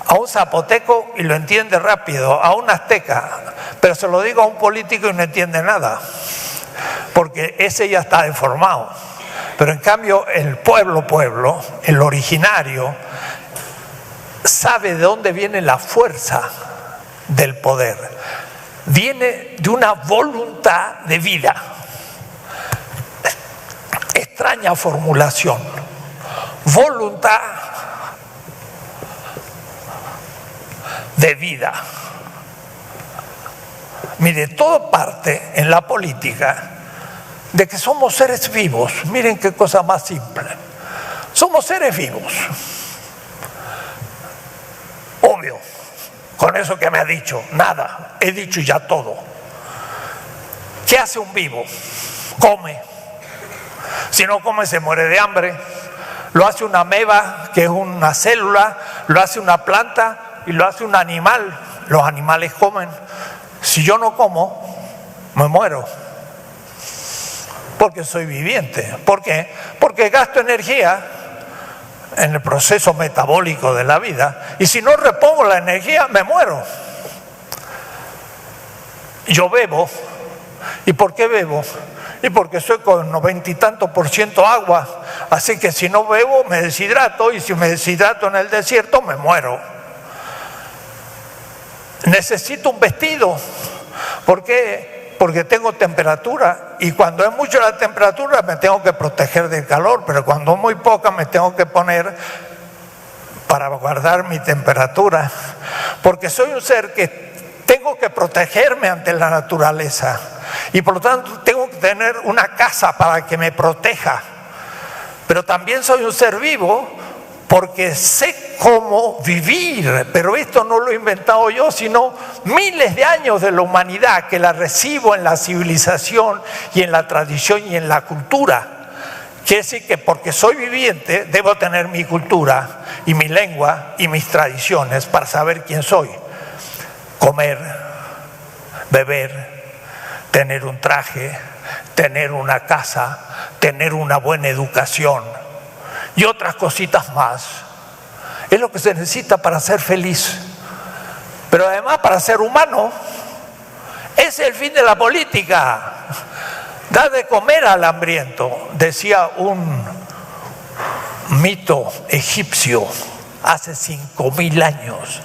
a un zapoteco y lo entiende rápido, a un azteca, pero se lo digo a un político y no entiende nada, porque ese ya está deformado. Pero en cambio el pueblo, el originario, sabe de dónde viene la fuerza del poder. Viene de una voluntad de vida. Extraña formulación. Voluntad de vida. Mire, todo parte en la política de que somos seres vivos. Miren qué cosa más simple. Somos seres vivos. Obvio, con eso que me ha dicho, nada, he dicho ya todo. ¿Qué hace un vivo? Come. Si no come se muere de hambre. Lo hace una ameba, que es una célula, lo hace una planta y lo hace un animal. Los animales comen. Si yo no como, me muero. Porque soy viviente. ¿Por qué? Porque gasto energía en el proceso metabólico de la vida, y si no repongo la energía, me muero. Yo bebo. ¿Y por qué bebo? Y porque soy con 90 y tanto % agua, así que si no bebo me deshidrato, y si me deshidrato en el desierto me muero. Necesito un vestido. ¿Por qué? Porque tengo temperatura, y cuando es mucho la temperatura me tengo que proteger del calor, pero cuando es muy poca me tengo que poner para guardar mi temperatura. porque soy un ser que tengo que protegerme ante la naturaleza y por lo tanto tengo que tener una casa para que me proteja. Pero también soy un ser vivo porque sé cómo vivir, pero esto no lo he inventado yo, sino miles de años de la humanidad que la recibo en la civilización y en la tradición y en la cultura. Quiere decir que porque soy viviente debo tener mi cultura y mi lengua y mis tradiciones para saber quién soy. Comer, beber, tener un traje, tener una casa, tener una buena educación y otras cositas más. Es lo que se necesita para ser feliz. Pero además para ser humano, es el fin de la política. Da de comer al hambriento, decía un mito egipcio hace 5.000 años.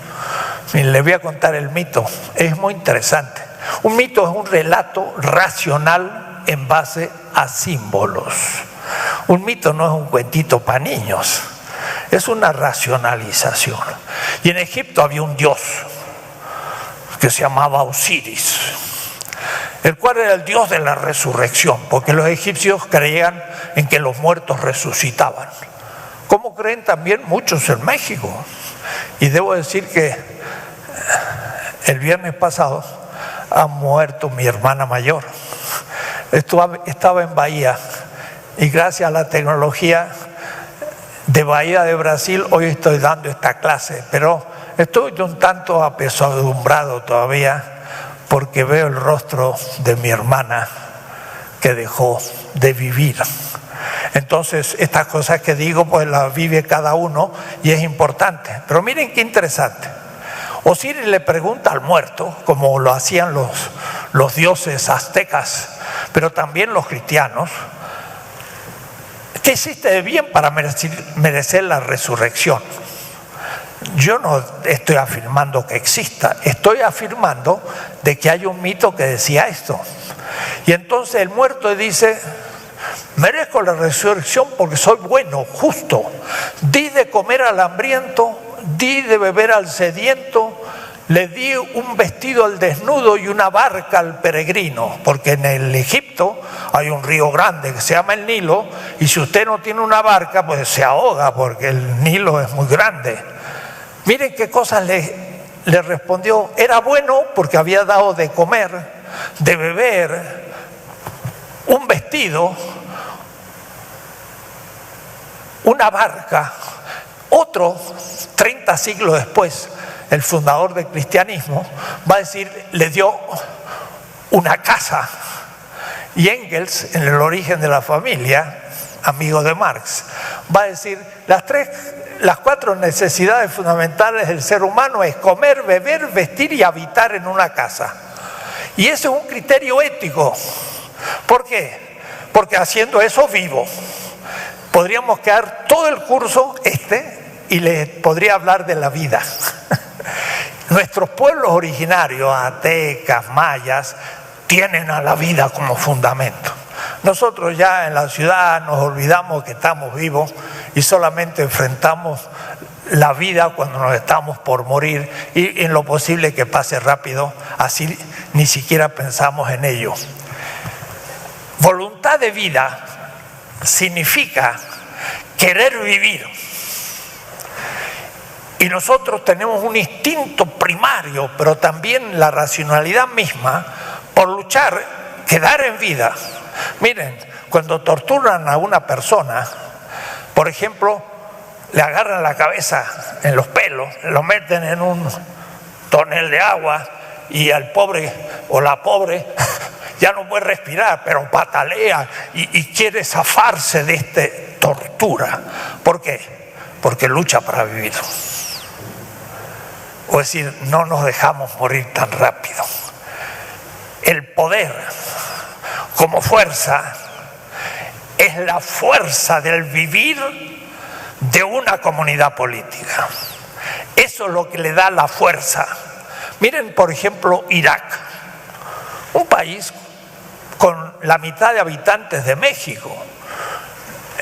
Le voy a contar el mito, es muy interesante. Un mito es un relato racional en base a símbolos. Un mito no es un cuentito para niños, es una racionalización. Y en Egipto había un dios que se llamaba Osiris, el cual era el dios de la resurrección, porque los egipcios creían en que los muertos resucitaban, como creen también muchos en México. Y debo decir que el viernes pasado ha muerto mi hermana mayor. Estaba en Bahía y gracias a la tecnología de Bahía de Brasil hoy estoy dando esta clase, pero estoy un tanto apesadumbrado todavía porque veo el rostro de mi hermana que dejó de vivir. Entonces estas cosas que digo pues las vive cada uno y es importante. Pero miren qué interesante. Osiris le pregunta al muerto, como lo hacían los dioses aztecas, pero también los cristianos, ¿qué hiciste de bien para merecer la resurrección? Yo no estoy afirmando que exista, estoy afirmando de que hay un mito que decía esto. Y entonces el muerto dice: merezco la resurrección porque soy bueno, justo. Di de comer al hambriento, di de beber al sediento, le di un vestido al desnudo y una barca al peregrino, porque en el Egipto hay un río grande que se llama el Nilo, y si usted no tiene una barca pues se ahoga porque el Nilo es muy grande. Miren qué cosas le respondió. Era bueno porque había dado de comer, de beber, un vestido, una barca. Otro, 30 siglos después, el fundador del cristianismo va a decir, le dio una casa. Y Engels, en El origen de la familia, amigo de Marx, va a decir, las 4 necesidades fundamentales del ser humano es comer, beber, vestir y habitar en una casa. Y ese es un criterio ético. ¿Por qué? Porque haciendo eso vivo. Podríamos quedar todo el curso y le podría hablar de la vida. Nuestros pueblos originarios, aztecas, mayas, tienen a la vida como fundamento. Nosotros ya en la ciudad nos olvidamos que estamos vivos y solamente enfrentamos la vida cuando nos estamos por morir y en lo posible que pase rápido, así ni siquiera pensamos en ello. Voluntad de vida significa querer vivir. Y nosotros tenemos un instinto primario, pero también la racionalidad misma, por luchar, quedar en vida. Miren, cuando torturan a una persona, por ejemplo, le agarran la cabeza en los pelos, lo meten en un tonel de agua y al pobre o la pobre ya no puede respirar, pero patalea y quiere zafarse de esta tortura. ¿Por qué? Porque lucha para vivir. O decir, no nos dejamos morir tan rápido. El poder como fuerza es la fuerza del vivir de una comunidad política. Eso es lo que le da la fuerza. Miren, por ejemplo, Irak, un país con la mitad de habitantes de México.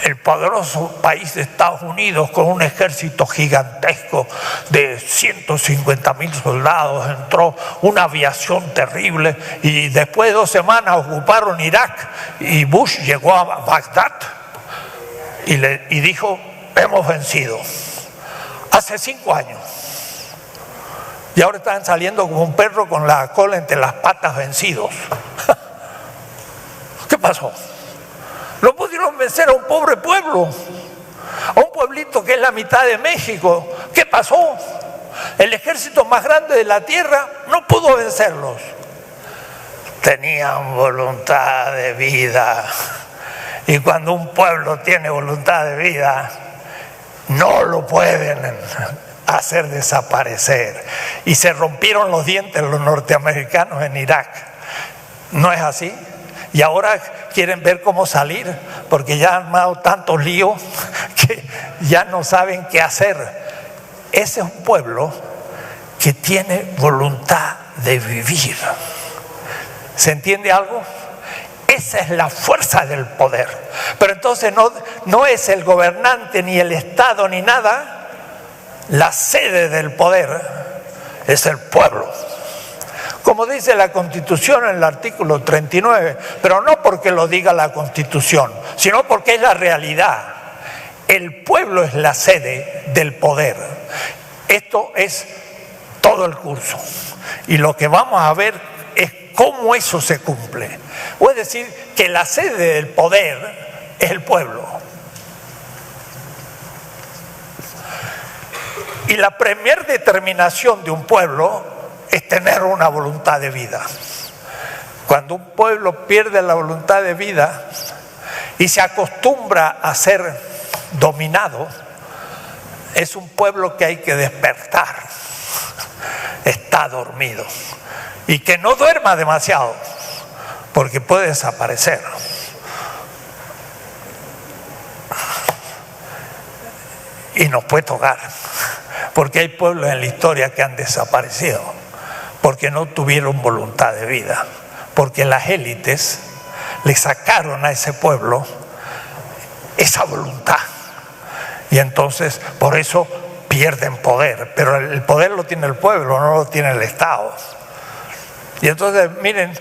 el poderoso país de Estados Unidos, con un ejército gigantesco de 150,000 soldados, entró una aviación terrible y después de 2 semanas ocuparon Irak y Bush llegó a Bagdad y dijo: hemos vencido. Hace 5 años. Y ahora están saliendo como un perro con la cola entre las patas, vencidos. ¿Qué pasó? No pudieron vencer a un pobre pueblo, a un pueblito que es la mitad de México. ¿Qué pasó? El ejército más grande de la tierra no pudo vencerlos. Tenían voluntad de vida. Y cuando un pueblo tiene voluntad de vida, no lo pueden hacer desaparecer. Y se rompieron los dientes los norteamericanos en Irak. ¿No es así? Y ahora quieren ver cómo salir, porque ya han armado tantos líos que ya no saben qué hacer. Ese es un pueblo que tiene voluntad de vivir. ¿Se entiende algo? Esa es la fuerza del poder. Pero entonces no es el gobernante, ni el Estado, ni nada. La sede del poder es el pueblo. Como dice la Constitución en el artículo 39, pero no porque lo diga la Constitución, sino porque es la realidad. El pueblo es la sede del poder. Esto es todo el curso. Y lo que vamos a ver es cómo eso se cumple. Es decir, que la sede del poder es el pueblo. Y la primer determinación de un pueblo es tener una voluntad de vida. Cuando un pueblo pierde la voluntad de vida y se acostumbra a ser dominado, es un pueblo que hay que despertar. Está dormido. Y que no duerma demasiado, porque puede desaparecer. Y nos puede tocar, porque hay pueblos en la historia que han desaparecido, porque no tuvieron voluntad de vida, porque las élites le sacaron a ese pueblo esa voluntad. Y entonces, por eso pierden poder, pero el poder lo tiene el pueblo, no lo tiene el Estado. Y entonces, miren,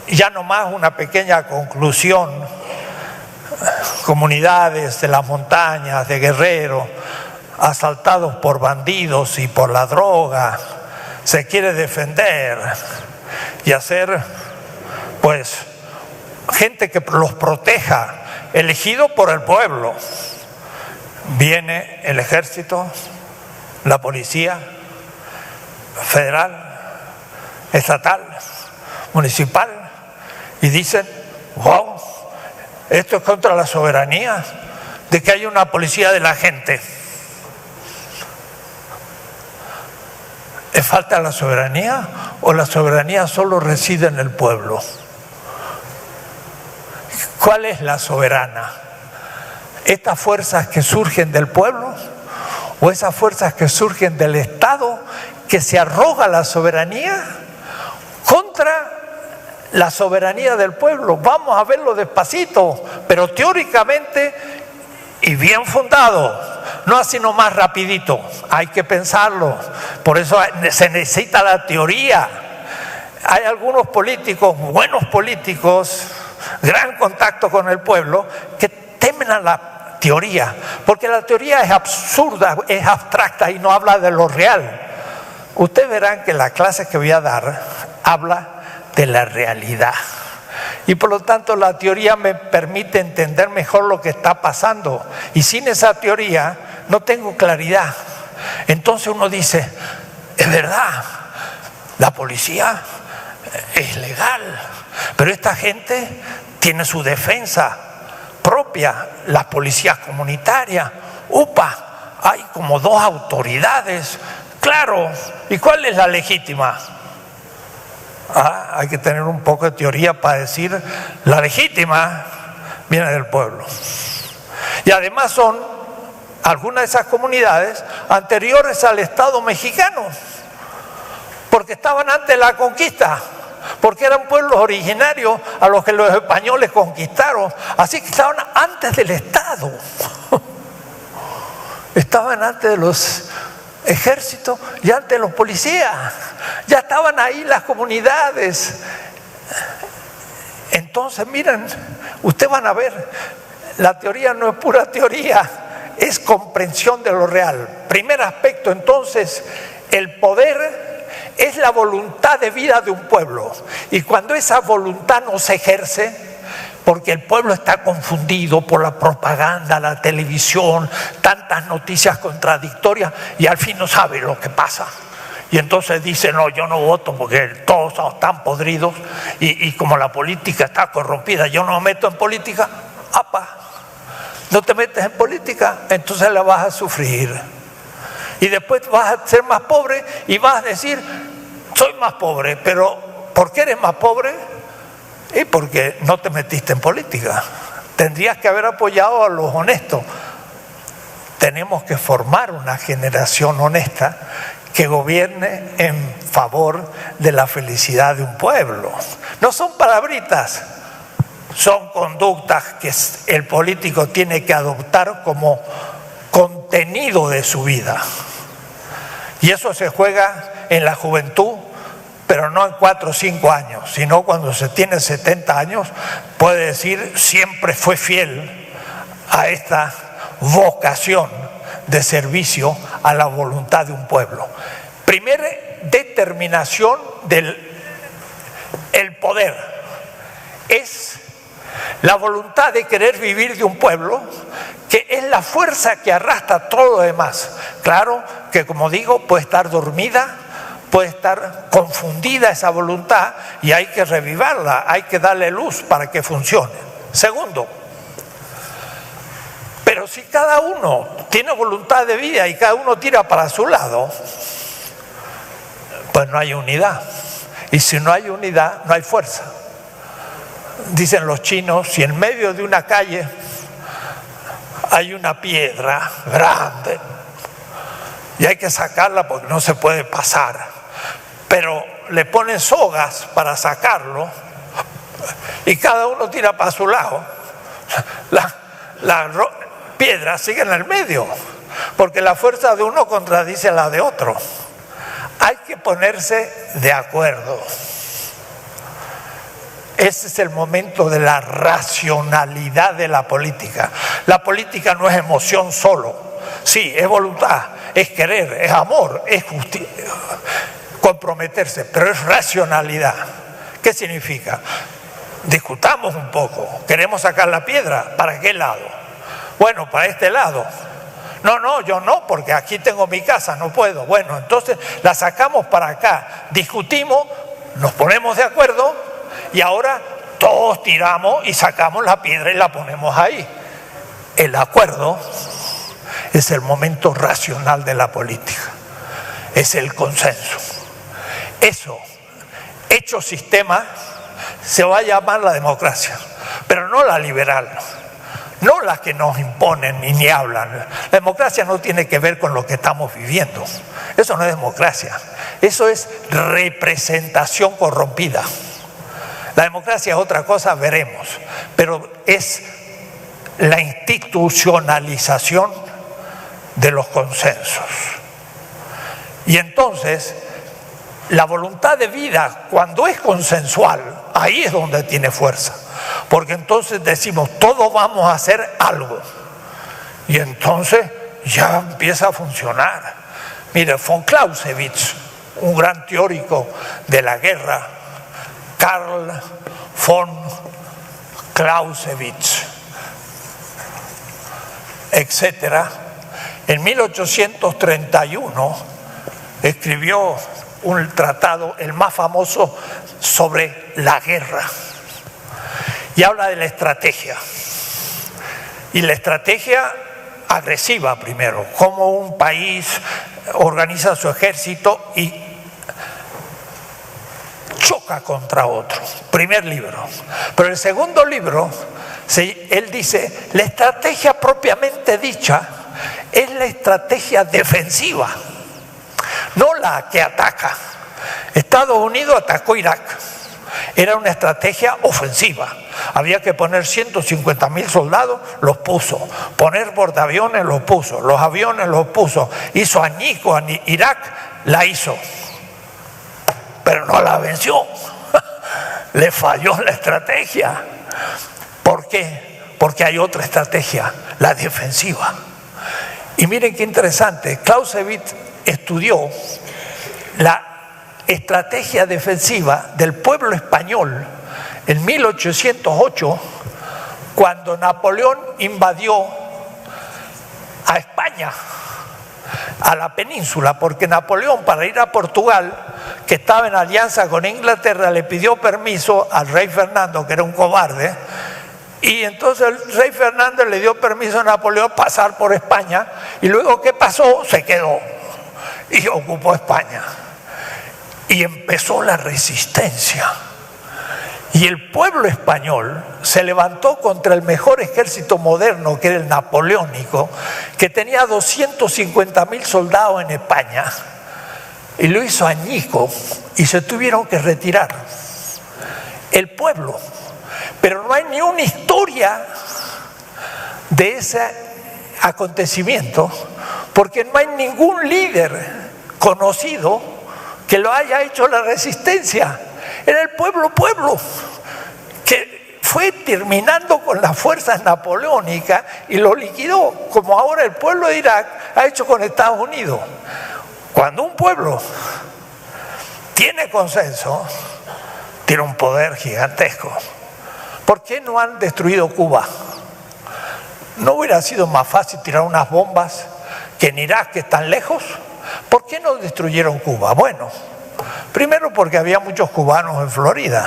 ya nomás una pequeña conclusión. Comunidades de las montañas, de Guerrero, asaltados por bandidos y por la droga, se quiere defender y hacer, pues, gente que los proteja, elegido por el pueblo. Viene el ejército, la policía federal, estatal, municipal, y dicen: wow, esto es contra la soberanía, de que hay una policía de la gente. ¿Es falta la soberanía o la soberanía solo reside en el pueblo? ¿Cuál es la soberana? ¿Estas fuerzas que surgen del pueblo o esas fuerzas que surgen del Estado, que se arroga la soberanía contra la soberanía del pueblo? Vamos a verlo despacito, pero teóricamente y bien fundado, no así nomás rapidito, hay que pensarlo. Por eso se necesita la teoría. Hay algunos políticos, buenos políticos, gran contacto con el pueblo, que temen a la teoría, porque la teoría es absurda, es abstracta y no habla de lo real. Ustedes verán que la clase que voy a dar habla de la realidad. Y por lo tanto la teoría me permite entender mejor lo que está pasando. Y sin esa teoría no tengo claridad. Entonces uno dice: es verdad, la policía es legal, pero esta gente tiene su defensa propia, las policías comunitarias. ¡Upa! Hay como 2 autoridades. Claro, ¿y cuál es la legítima? Hay que tener un poco de teoría para decir: la legítima viene del pueblo. Y además son algunas de esas comunidades anteriores al Estado mexicano, porque estaban antes de la conquista. porque eran pueblos originarios a los que los españoles conquistaron, así que estaban antes del Estado, estaban antes de los ejércitos y antes de los policías, ya estaban ahí las comunidades. Entonces, miren, ustedes van a ver, la teoría no es pura teoría, es comprensión de lo real. Primer aspecto, entonces, el poder es la voluntad de vida de un pueblo. Y cuando esa voluntad no se ejerce, porque el pueblo está confundido por la propaganda, la televisión, tantas noticias contradictorias, y al fin no sabe lo que pasa. Y entonces dice, no, yo no voto porque todos están podridos y como la política está corrompida, yo no me meto en política. ¡Apa! No te metes en política, entonces la vas a sufrir. Y después vas a ser más pobre y vas a decir, soy más pobre, pero ¿por qué eres más pobre? Y porque no te metiste en política. Tendrías que haber apoyado a los honestos. Tenemos que formar una generación honesta que gobierne en favor de la felicidad de un pueblo. No son palabritas, son conductas que el político tiene que adoptar como contenido de su vida. Y eso se juega en la juventud, pero no en 4 o 5 años, sino cuando se tiene 70 años, puede decir, siempre fue fiel a esta vocación de servicio a la voluntad de un pueblo. Primera determinación del poder es la voluntad de querer vivir de un pueblo, que es la fuerza que arrastra todo lo demás. Claro que, como digo, puede estar dormida, puede estar confundida esa voluntad y hay que revivarla, hay que darle luz para que funcione. Segundo, pero si cada uno tiene voluntad de vida y cada uno tira para su lado, pues no hay unidad. Y si no hay unidad, no hay fuerza. Dicen los chinos, si en medio de una calle hay una piedra grande y hay que sacarla porque no se puede pasar, pero le ponen sogas para sacarlo y cada uno tira para su lado, la piedra sigue en el medio, porque la fuerza de uno contradice la de otro. Hay que ponerse de acuerdo. Ese es el momento de la racionalidad de la política. La política no es emoción solo. Sí, es voluntad, es querer, es amor, es comprometerse, pero es racionalidad. ¿Qué significa? Discutamos un poco. ¿Queremos sacar la piedra? ¿Para qué lado? Bueno, para este lado. No, yo no, porque aquí tengo mi casa, no puedo. Bueno, entonces la sacamos para acá. Discutimos, nos ponemos de acuerdo. Y ahora todos tiramos y sacamos la piedra y la ponemos ahí. El acuerdo es el momento racional de la política. Es el consenso. Eso, hecho sistema, se va a llamar la democracia, pero no la liberal, no la que nos imponen y ni hablan. La democracia no tiene que ver con lo que estamos viviendo. Eso no es democracia. Eso es representación corrompida. La democracia es otra cosa, veremos, pero es la institucionalización de los consensos. Y entonces, la voluntad de vida, cuando es consensual, ahí es donde tiene fuerza, porque entonces decimos, todos vamos a hacer algo, y entonces ya empieza a funcionar. Mire, von Clausewitz, un gran teórico de la guerra, Karl von Clausewitz, etcétera, en 1831 escribió un tratado, el más famoso, sobre la guerra, y habla de la estrategia. Y la estrategia agresiva primero, cómo un país organiza su ejército y choca contra otro. Primer libro. Pero el segundo libro, él dice, la estrategia propiamente dicha es la estrategia defensiva, no la que ataca. Estados Unidos atacó Irak, era una estrategia ofensiva. Había que poner 150.000 soldados, los puso. Poner portaaviones, los puso. Los aviones los puso. Hizo añicos a Irak, la hizo. Pero no la venció. Le falló la estrategia. ¿Por qué? Porque hay otra estrategia, la defensiva. Y miren qué interesante, Clausewitz estudió la estrategia defensiva del pueblo español en 1808, cuando Napoleón invadió a España, a la península, porque Napoleón, para ir a Portugal, que estaba en alianza con Inglaterra, le pidió permiso al rey Fernando, que era un cobarde, y entonces el rey Fernando le dio permiso a Napoleón pasar por España, y luego ¿qué pasó? Se quedó y ocupó España. Y empezó la resistencia. Y el pueblo español se levantó contra el mejor ejército moderno, que era el napoleónico, que tenía 250.000 soldados en España, y lo hizo añico, y se tuvieron que retirar. El pueblo. Pero no hay ni una historia de ese acontecimiento, porque no hay ningún líder conocido que lo haya hecho la resistencia. Era el pueblo que fue terminando con las fuerzas napoleónicas y lo liquidó, como ahora el pueblo de Irak ha hecho con Estados Unidos. Cuando un pueblo tiene consenso, tiene un poder gigantesco. ¿Por qué no han destruido Cuba? ¿No hubiera sido más fácil tirar unas bombas que en Irak, que están lejos? ¿Por qué no destruyeron Cuba? Bueno, primero porque había muchos cubanos en Florida,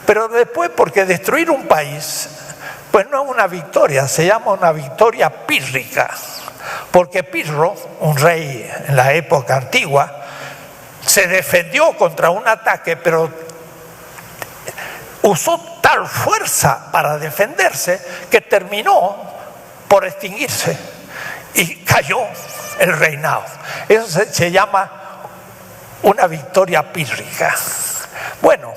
pero después porque destruir un país, pues no es una victoria, se llama una victoria pírrica, porque Pirro, un rey en la época antigua, se defendió contra un ataque, pero usó tal fuerza para defenderse que terminó por extinguirse y cayó el reinado. Eso se llama una victoria pírrica. Bueno,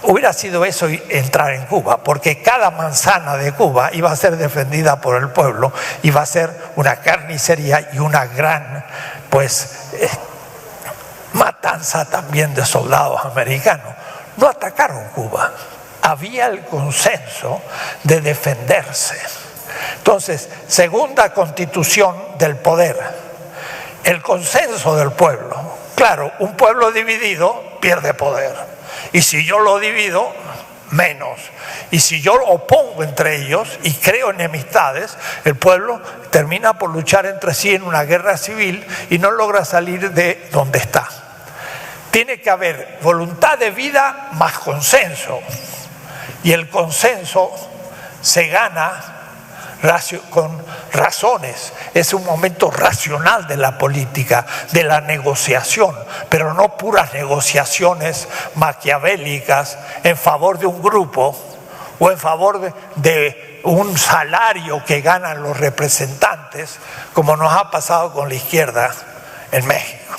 hubiera sido eso entrar en Cuba, porque cada manzana de Cuba iba a ser defendida por el pueblo, iba a ser una carnicería y una gran, matanza también de soldados americanos. No atacaron Cuba, había el consenso de defenderse. Entonces, segunda constitución del poder, el consenso del pueblo. Claro, un pueblo dividido pierde poder, y si yo lo divido, menos. Y si yo opongo entre ellos y creo enemistades, el pueblo termina por luchar entre sí en una guerra civil y no logra salir de donde está. Tiene que haber voluntad de vida más consenso, y el consenso se gana con razones. Es un momento racional de la política, de la negociación, pero no puras negociaciones maquiavélicas en favor de un grupo o en favor de un salario que ganan los representantes, como nos ha pasado con la izquierda en México,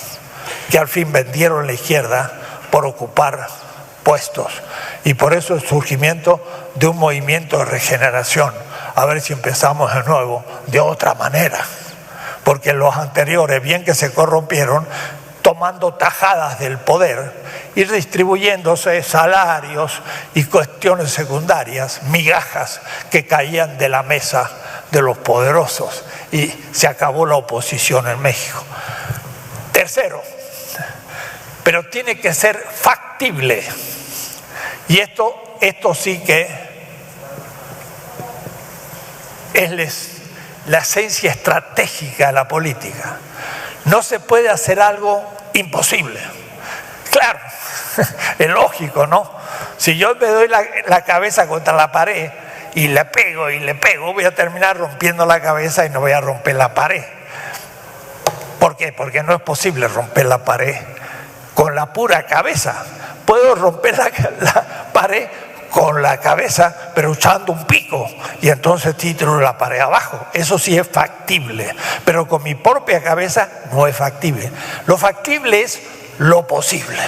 que al fin vendieron la izquierda por ocupar puestos, y por eso el surgimiento de un movimiento de regeneración, a ver si empezamos de nuevo de otra manera, porque los anteriores, bien que se corrompieron, tomando tajadas del poder y distribuyéndose salarios y cuestiones secundarias, migajas que caían de la mesa de los poderosos, y se acabó la oposición en México. Tercero, pero tiene que ser factible, y esto sí que es la esencia estratégica de la política. No se puede hacer algo imposible. Claro, es lógico, ¿no? Si yo me doy la cabeza contra la pared y le pego, voy a terminar rompiendo la cabeza y no voy a romper la pared. ¿Por qué? Porque no es posible romper la pared con la pura cabeza. Puedo romper la pared con la cabeza, pero echando un pico, y entonces tiro la pared abajo. Eso sí es factible, pero con mi propia cabeza no es factible. Lo factible es lo posible.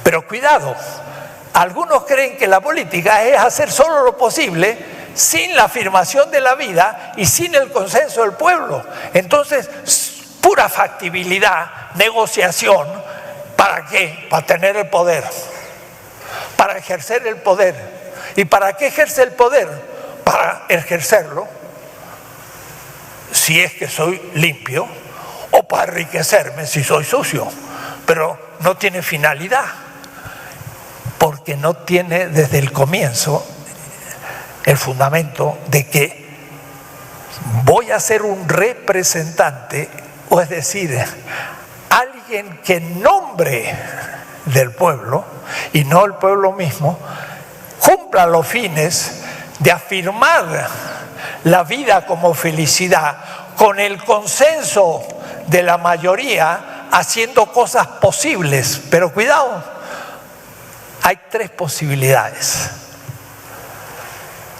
Pero cuidado, Algunos creen que la política es hacer solo lo posible sin la afirmación de la vida y sin el consenso del pueblo. Entonces, pura factibilidad, negociación. ¿Para qué? Para tener el poder, para ejercer el poder. ¿Y para qué ejerce el poder? Para ejercerlo, si es que soy limpio, o para enriquecerme si soy sucio. Pero no tiene finalidad, porque no tiene desde el comienzo el fundamento de que voy a ser un representante, o es decir, alguien que en nombre del pueblo, y no el pueblo mismo, cumpla los fines de afirmar la vida como felicidad con el consenso de la mayoría, haciendo cosas posibles. Pero cuidado, hay tres posibilidades.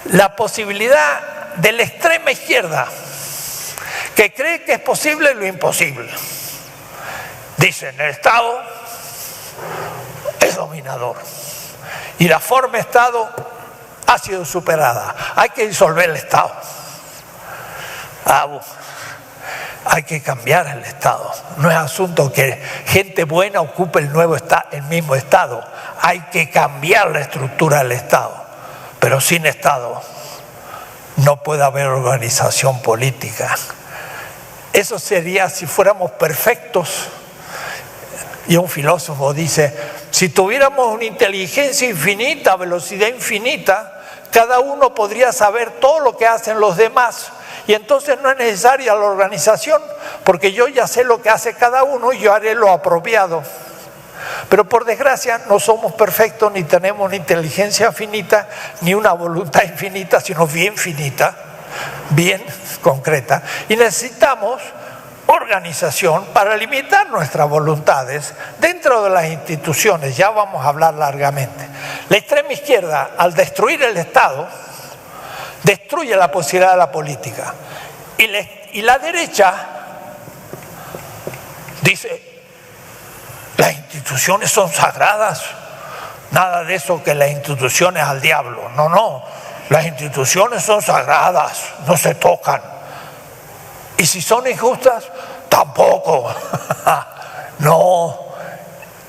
La posibilidad de la extrema izquierda, que cree que es posible lo imposible. Dicen, el Estado es dominador y la forma de Estado ha sido superada. Hay que disolver el Estado. Hay que cambiar el Estado. No es asunto que gente buena ocupe el mismo Estado. Hay que cambiar la estructura del Estado. Pero sin Estado no puede haber organización política. Eso sería si fuéramos perfectos. Y un filósofo dice, si tuviéramos una inteligencia infinita, velocidad infinita, cada uno podría saber todo lo que hacen los demás. Y entonces no es necesaria la organización, porque yo ya sé lo que hace cada uno y yo haré lo apropiado. Pero por desgracia no somos perfectos, ni tenemos una inteligencia finita, ni una voluntad infinita, sino bien finita, bien concreta. Y necesitamos organización para limitar nuestras voluntades dentro de las instituciones. Ya vamos a hablar largamente. La extrema izquierda, al destruir el Estado, destruye la posibilidad de la política. Y la derecha dice, las instituciones son sagradas, nada de eso que las instituciones al diablo. No, las instituciones son sagradas, no se tocan. Y si son injustas, tampoco. No,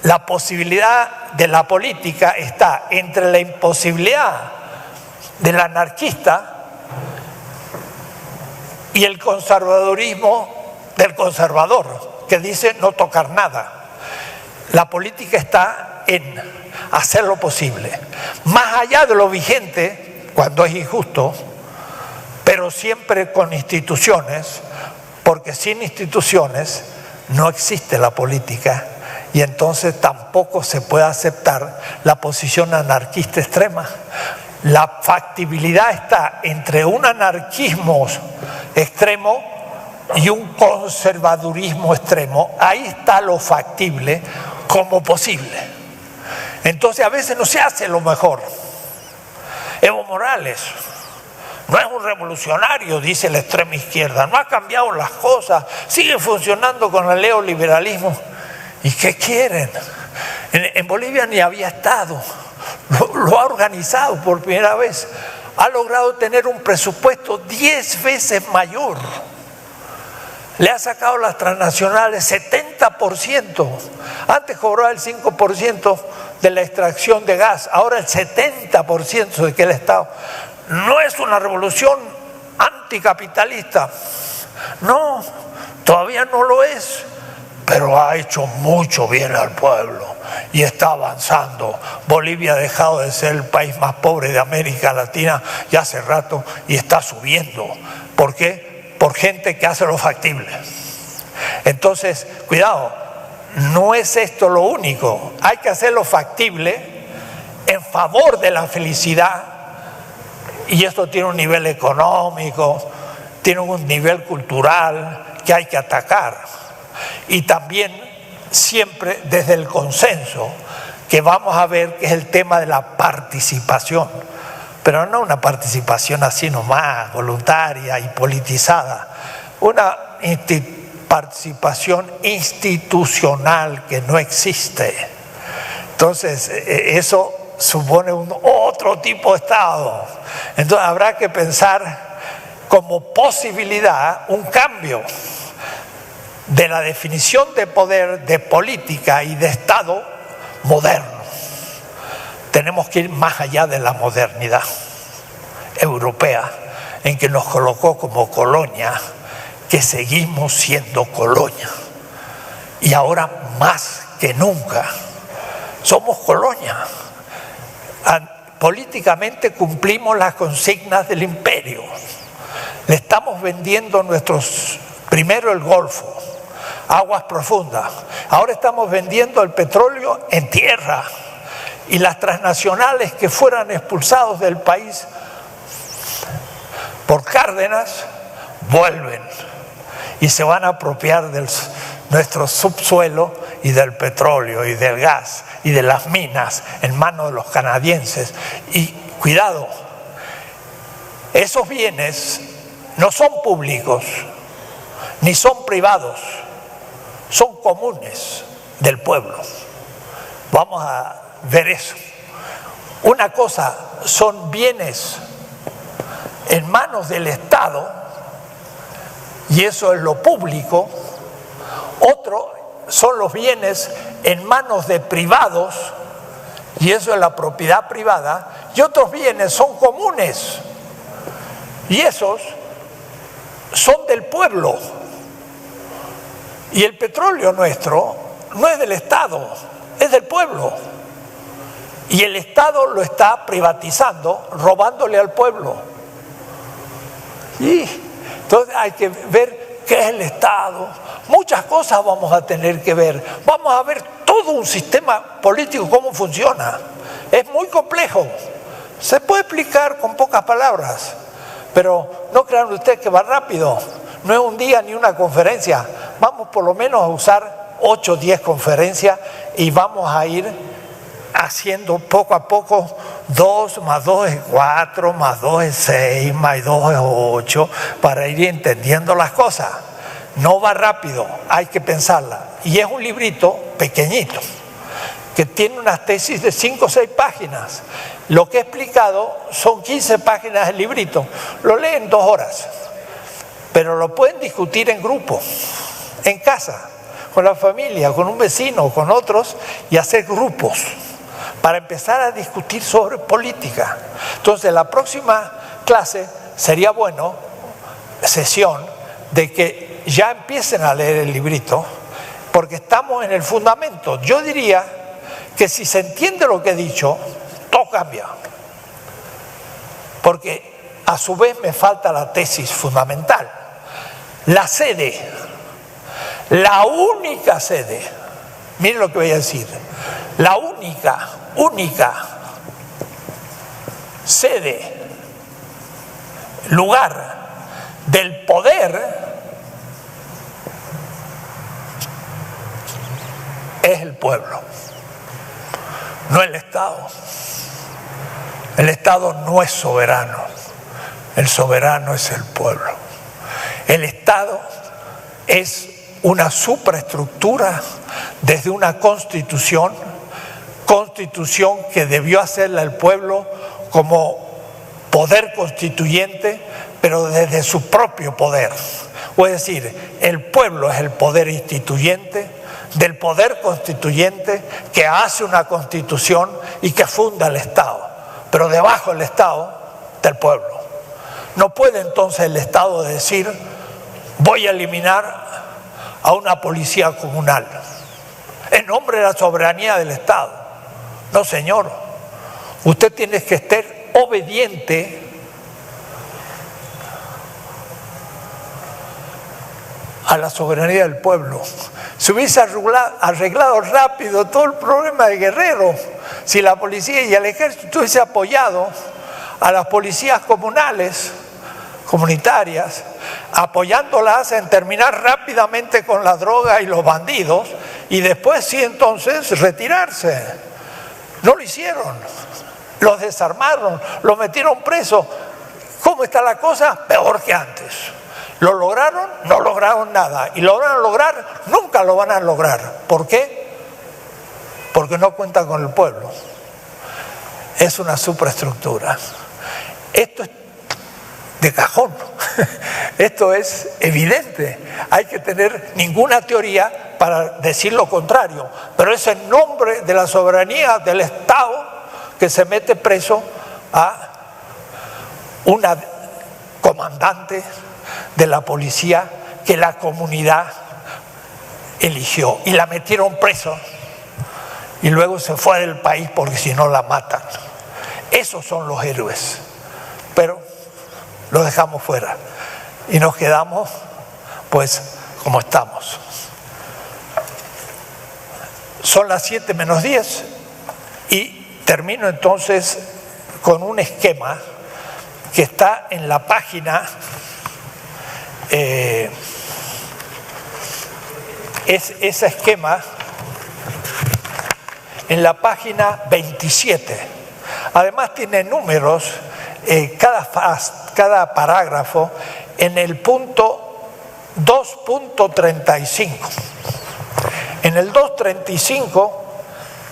la posibilidad de la política está entre la imposibilidad del anarquista y el conservadurismo del conservador, que dice no tocar nada. La política está en hacer lo posible, más allá de lo vigente, cuando es injusto, pero siempre con instituciones, porque sin instituciones no existe la política y entonces tampoco se puede aceptar la posición anarquista extrema. La factibilidad está entre un anarquismo extremo y un conservadurismo extremo. Ahí está lo factible como posible. Entonces a veces no se hace lo mejor. Evo Morales no es un revolucionario, dice la extrema izquierda, no ha cambiado las cosas, sigue funcionando con el neoliberalismo. ¿Y qué quieren? En Bolivia ni había estado, lo ha organizado por primera vez, ha logrado tener un presupuesto 10 veces mayor, le ha sacado las transnacionales 70%, antes cobraba el 5% de la extracción de gas, ahora el 70% de que el Estado. No es una revolución anticapitalista, no, todavía no lo es, pero ha hecho mucho bien al pueblo y está avanzando. Bolivia ha dejado de ser el país más pobre de América Latina ya hace rato y está subiendo. ¿Por qué? Por gente que hace lo factible. Entonces, cuidado, no es esto lo único, hay que hacer lo factible en favor de la felicidad. Y esto tiene un nivel económico, tiene un nivel cultural que hay que atacar. Y también siempre desde el consenso, que vamos a ver que es el tema de la participación. Pero no una participación así nomás, voluntaria y politizada. Una participación institucional que no existe. Entonces, eso supone otro tipo de Estado. Entonces habrá que pensar como posibilidad un cambio de la definición de poder, de política y de Estado moderno. Tenemos que ir más allá de la modernidad europea, en que nos colocó como colonia, que seguimos siendo colonia. Y ahora más que nunca somos colonia. Políticamente cumplimos las consignas del imperio. Le estamos vendiendo primero el Golfo, aguas profundas. Ahora estamos vendiendo el petróleo en tierra. Y las transnacionales que fueran expulsados del país por Cárdenas vuelven y se van a apropiar de nuestro subsuelo y del petróleo y del gas y de las minas en manos de los canadienses. Y cuidado, esos bienes no son públicos ni son privados, son comunes del pueblo. Vamos a ver eso. Una cosa son bienes en manos del Estado, y eso es lo público. Otro son los bienes en manos de privados, y eso es la propiedad privada. Y otros bienes son comunes, y esos son del pueblo. Y el petróleo nuestro no es del Estado, es del pueblo. Y el Estado lo está privatizando, robándole al pueblo. Y entonces hay que ver qué es el Estado. Muchas cosas vamos a tener que ver. Vamos a ver todo un sistema político, cómo funciona. Es muy complejo. Se puede explicar con pocas palabras, pero no crean ustedes que va rápido. No es un día ni una conferencia. Vamos por lo menos a usar 8 o 10 conferencias y vamos a ir haciendo poco a poco 2 más 2 es 4, más 2 es 6, más 2 es 8, para ir entendiendo las cosas. No va rápido, hay que pensarla. Y es un librito pequeñito, que tiene unas tesis de 5 o 6 páginas. Lo que he explicado son 15 páginas del librito. Lo leen 2 horas, pero lo pueden discutir en grupo, en casa, con la familia, con un vecino, con otros, y hacer grupos para empezar a discutir sobre política. Entonces, la próxima clase sería bueno, sesión, de que ya empiecen a leer el librito, porque estamos en el fundamento. Yo diría que si se entiende lo que he dicho, todo cambia. Porque a su vez me falta la tesis fundamental. La sede, la única sede, miren lo que voy a decir, la única sede, lugar del poder es el pueblo, no el Estado. El Estado no es soberano, el soberano es el pueblo. El Estado es una supraestructura desde una constitución que debió hacerla el pueblo como poder constituyente, pero desde su propio poder. O es decir, el pueblo es el poder instituyente del poder constituyente que hace una constitución y que funda el Estado, pero debajo del Estado del pueblo. No puede entonces el Estado decir: voy a eliminar a una policía comunal en nombre de la soberanía del Estado. No, señor, usted tiene que estar obediente a la soberanía del pueblo. Se hubiese arreglado rápido todo el problema de Guerrero si la policía y el ejército hubiese apoyado a las policías comunitarias, apoyándolas en terminar rápidamente con la droga y los bandidos, y después sí entonces retirarse. No lo hicieron, los desarmaron, los metieron presos. ¿Cómo está la cosa? Peor que antes. ¿Lo lograron? No lograron nada. ¿Y lo van a lograr? Nunca lo van a lograr. ¿Por qué? Porque no cuentan con el pueblo. es una superestructura. Esto es de cajón, esto es evidente, hay que tener ninguna teoría para decir lo contrario, pero es en nombre de la soberanía del Estado que se mete preso a una comandante de la policía que la comunidad eligió y la metieron preso y luego se fue del país porque si no la matan. Esos son los héroes, pero los dejamos fuera y nos quedamos pues como estamos. Son las 7 menos 10 y termino entonces con un esquema que está en la página ese esquema en la página 27. Además tiene números, cada parágrafo en el punto 2.35. En el 2.35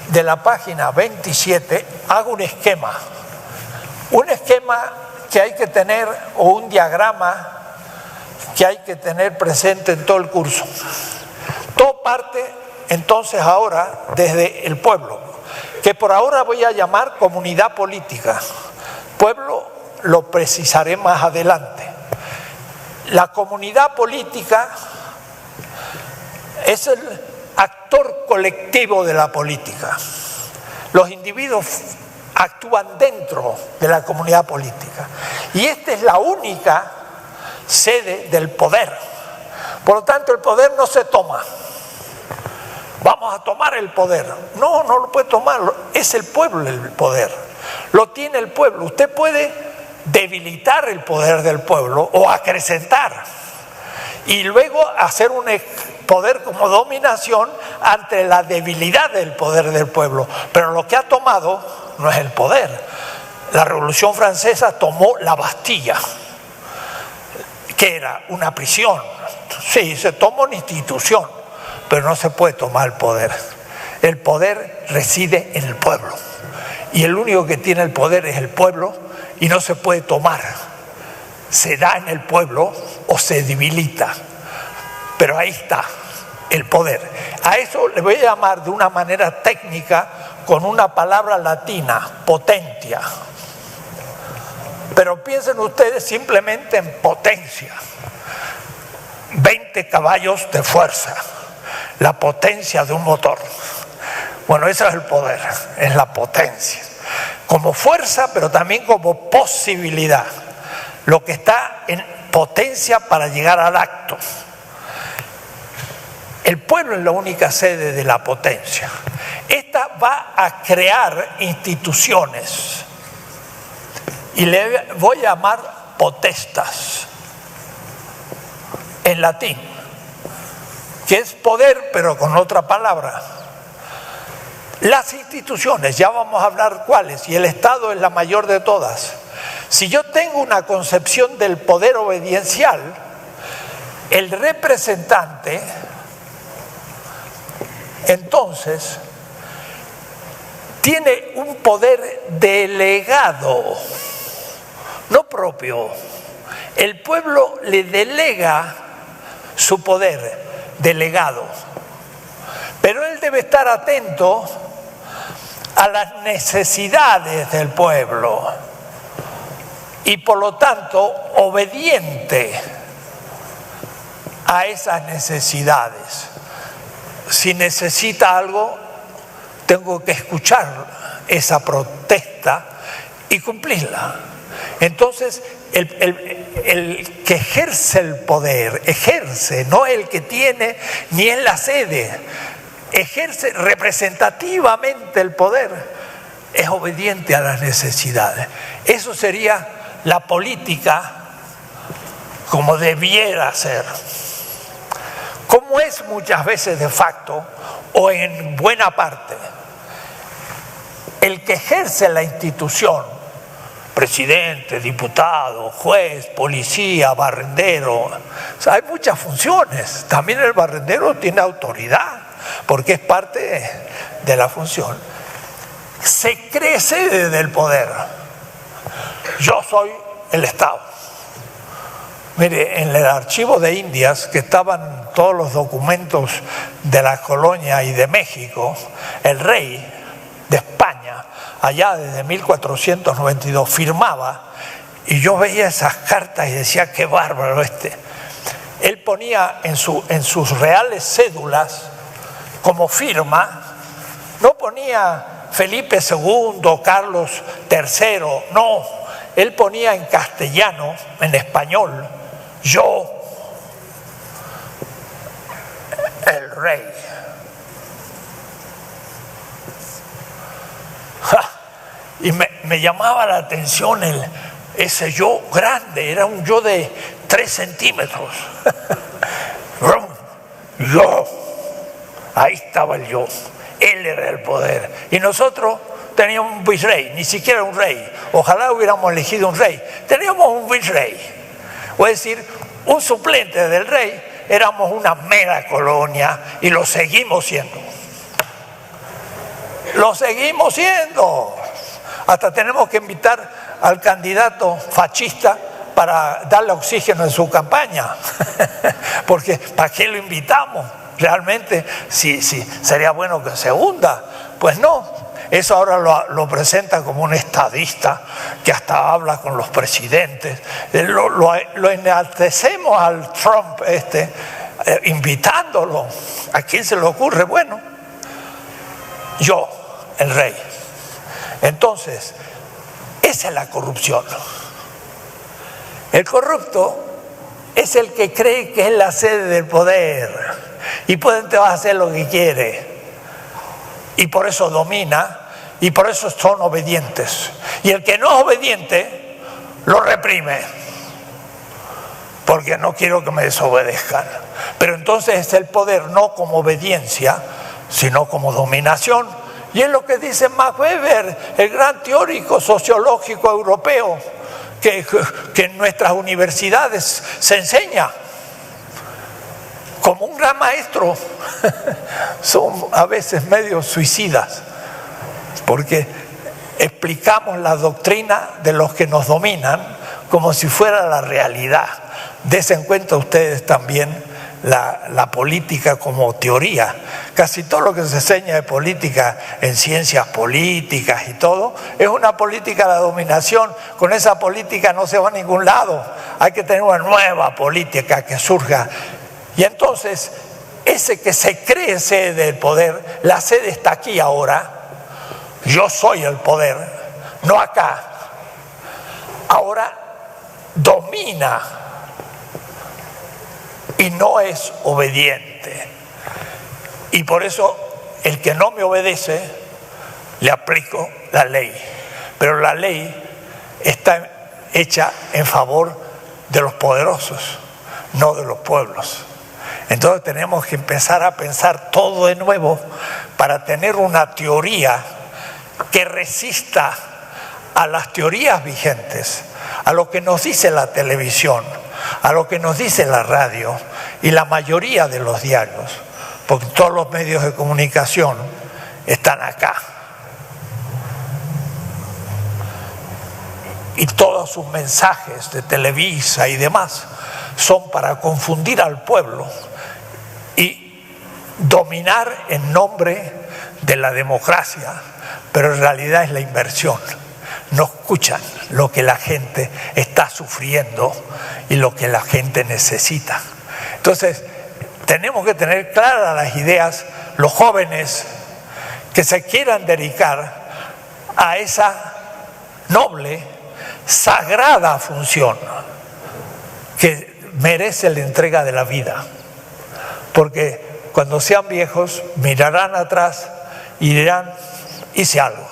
de la página 27 hago un esquema que hay que tener, o un diagrama que hay que tener presente en todo el curso. Todo parte entonces ahora desde el pueblo, que por ahora voy a llamar comunidad política. Pueblo lo precisaré más adelante. La comunidad política es el actor colectivo de la política. Los individuos actúan dentro de la comunidad política y esta es la única sede del poder. Por lo tanto, el poder no se toma. Vamos a tomar el poder. No, no lo puede tomar. Es el pueblo el poder. Lo tiene el pueblo. Usted puede debilitar el poder del pueblo o acrecentar y luego hacer un poder como dominación ante la debilidad del poder del pueblo. Pero lo que ha tomado no es el poder. La Revolución Francesa tomó la Bastilla, que era una prisión. Sí, se tomó una institución, pero no se puede tomar el poder. El poder reside en el pueblo y el único que tiene el poder es el pueblo y no se puede tomar. Se da en el pueblo o se debilita, pero ahí está el poder. A eso le voy a llamar de una manera técnica con una palabra latina, potentia. Pero piensen ustedes simplemente en potencia. 20 caballos de fuerza, la potencia de un motor. Bueno, ese es el poder, es la potencia. Como fuerza, pero también como posibilidad. Lo que está en potencia para llegar al acto. El pueblo es la única sede de la potencia. Esta va a crear instituciones y le voy a llamar potestas en latín, que es poder pero con otra palabra. Las instituciones, ya vamos a hablar cuáles, y el Estado es la mayor de todas. Si yo tengo una concepción del poder obediencial, el representante entonces tiene un poder delegado, no propio. El pueblo le delega su poder delegado, pero él debe estar atento a las necesidades del pueblo y por lo tanto obediente a esas necesidades. Si necesita algo, tengo que escuchar esa protesta y cumplirla. Entonces, el que ejerce el poder, ejerce, no el que tiene ni es la sede, ejerce representativamente el poder, es obediente a las necesidades. Eso sería la política como debiera ser. Como es muchas veces de facto o en buena parte. El que ejerce la institución, presidente, diputado, juez, policía, barrendero, o sea, hay muchas funciones. También el barrendero tiene autoridad porque es parte de la función. se crece desde el poder. Yo soy el Estado. Mire, en el archivo de Indias, que estaban todos los documentos de la colonia y de México, el rey de España, allá desde 1492, firmaba, y yo veía esas cartas y decía, qué bárbaro este. Él ponía en sus reales cédulas, como firma, no ponía Felipe II, Carlos III, no, él ponía en castellano, en español, yo, el rey. Y me llamaba la atención ese yo grande, era un yo de 3 centímetros. Yo, ahí estaba el yo, él era el poder. Y nosotros teníamos un virrey, ni siquiera un rey. Ojalá hubiéramos elegido un rey. Teníamos un virrey. O es decir, un suplente del rey, éramos una mera colonia y lo seguimos siendo. Lo seguimos siendo. Hasta tenemos que invitar al candidato fascista para darle oxígeno en su campaña. Porque ¿para qué lo invitamos? Realmente, sí, sería bueno que se hunda. Pues no. Eso ahora lo presenta como un estadista que hasta habla con los presidentes. Lo enaltecemos al Trump invitándolo. ¿A quién se le ocurre? Bueno, yo, el rey. Entonces, esa es la corrupción. El corrupto es el que cree que es la sede del poder y puede hacer lo que quiere. Y por eso domina, y por eso son obedientes. Y el que no es obediente, lo reprime. Porque no quiero que me desobedezcan. Pero entonces es el poder no como obediencia, sino como dominación. Y es lo que dice Max Weber, el gran teórico sociológico europeo, que en nuestras universidades se enseña. Como un gran maestro, son a veces medio suicidas, porque explicamos la doctrina de los que nos dominan como si fuera la realidad. Desen en cuenta ustedes también la política como teoría. Casi todo lo que se enseña de política en ciencias políticas y todo, es una política de la dominación. Con esa política no se va a ningún lado. Hay que tener una nueva política que surja. Y entonces, ese que se cree sede del poder, la sede está aquí ahora, yo soy el poder, no acá. Ahora domina y no es obediente. Y por eso, el que no me obedece, le aplico la ley. Pero la ley está hecha en favor de los poderosos, no de los pueblos. Entonces tenemos que empezar a pensar todo de nuevo para tener una teoría que resista a las teorías vigentes, a lo que nos dice la televisión, a lo que nos dice la radio y la mayoría de los diarios, porque todos los medios de comunicación están acá. Y todos sus mensajes de Televisa y demás son para confundir al pueblo y dominar en nombre de la democracia, pero en realidad es la inversión. No escuchan lo que la gente está sufriendo y lo que la gente necesita. Entonces, tenemos que tener claras las ideas, los jóvenes que se quieran dedicar a esa noble, sagrada función que merece la entrega de la vida. Porque cuando sean viejos mirarán atrás y dirán, hice algo.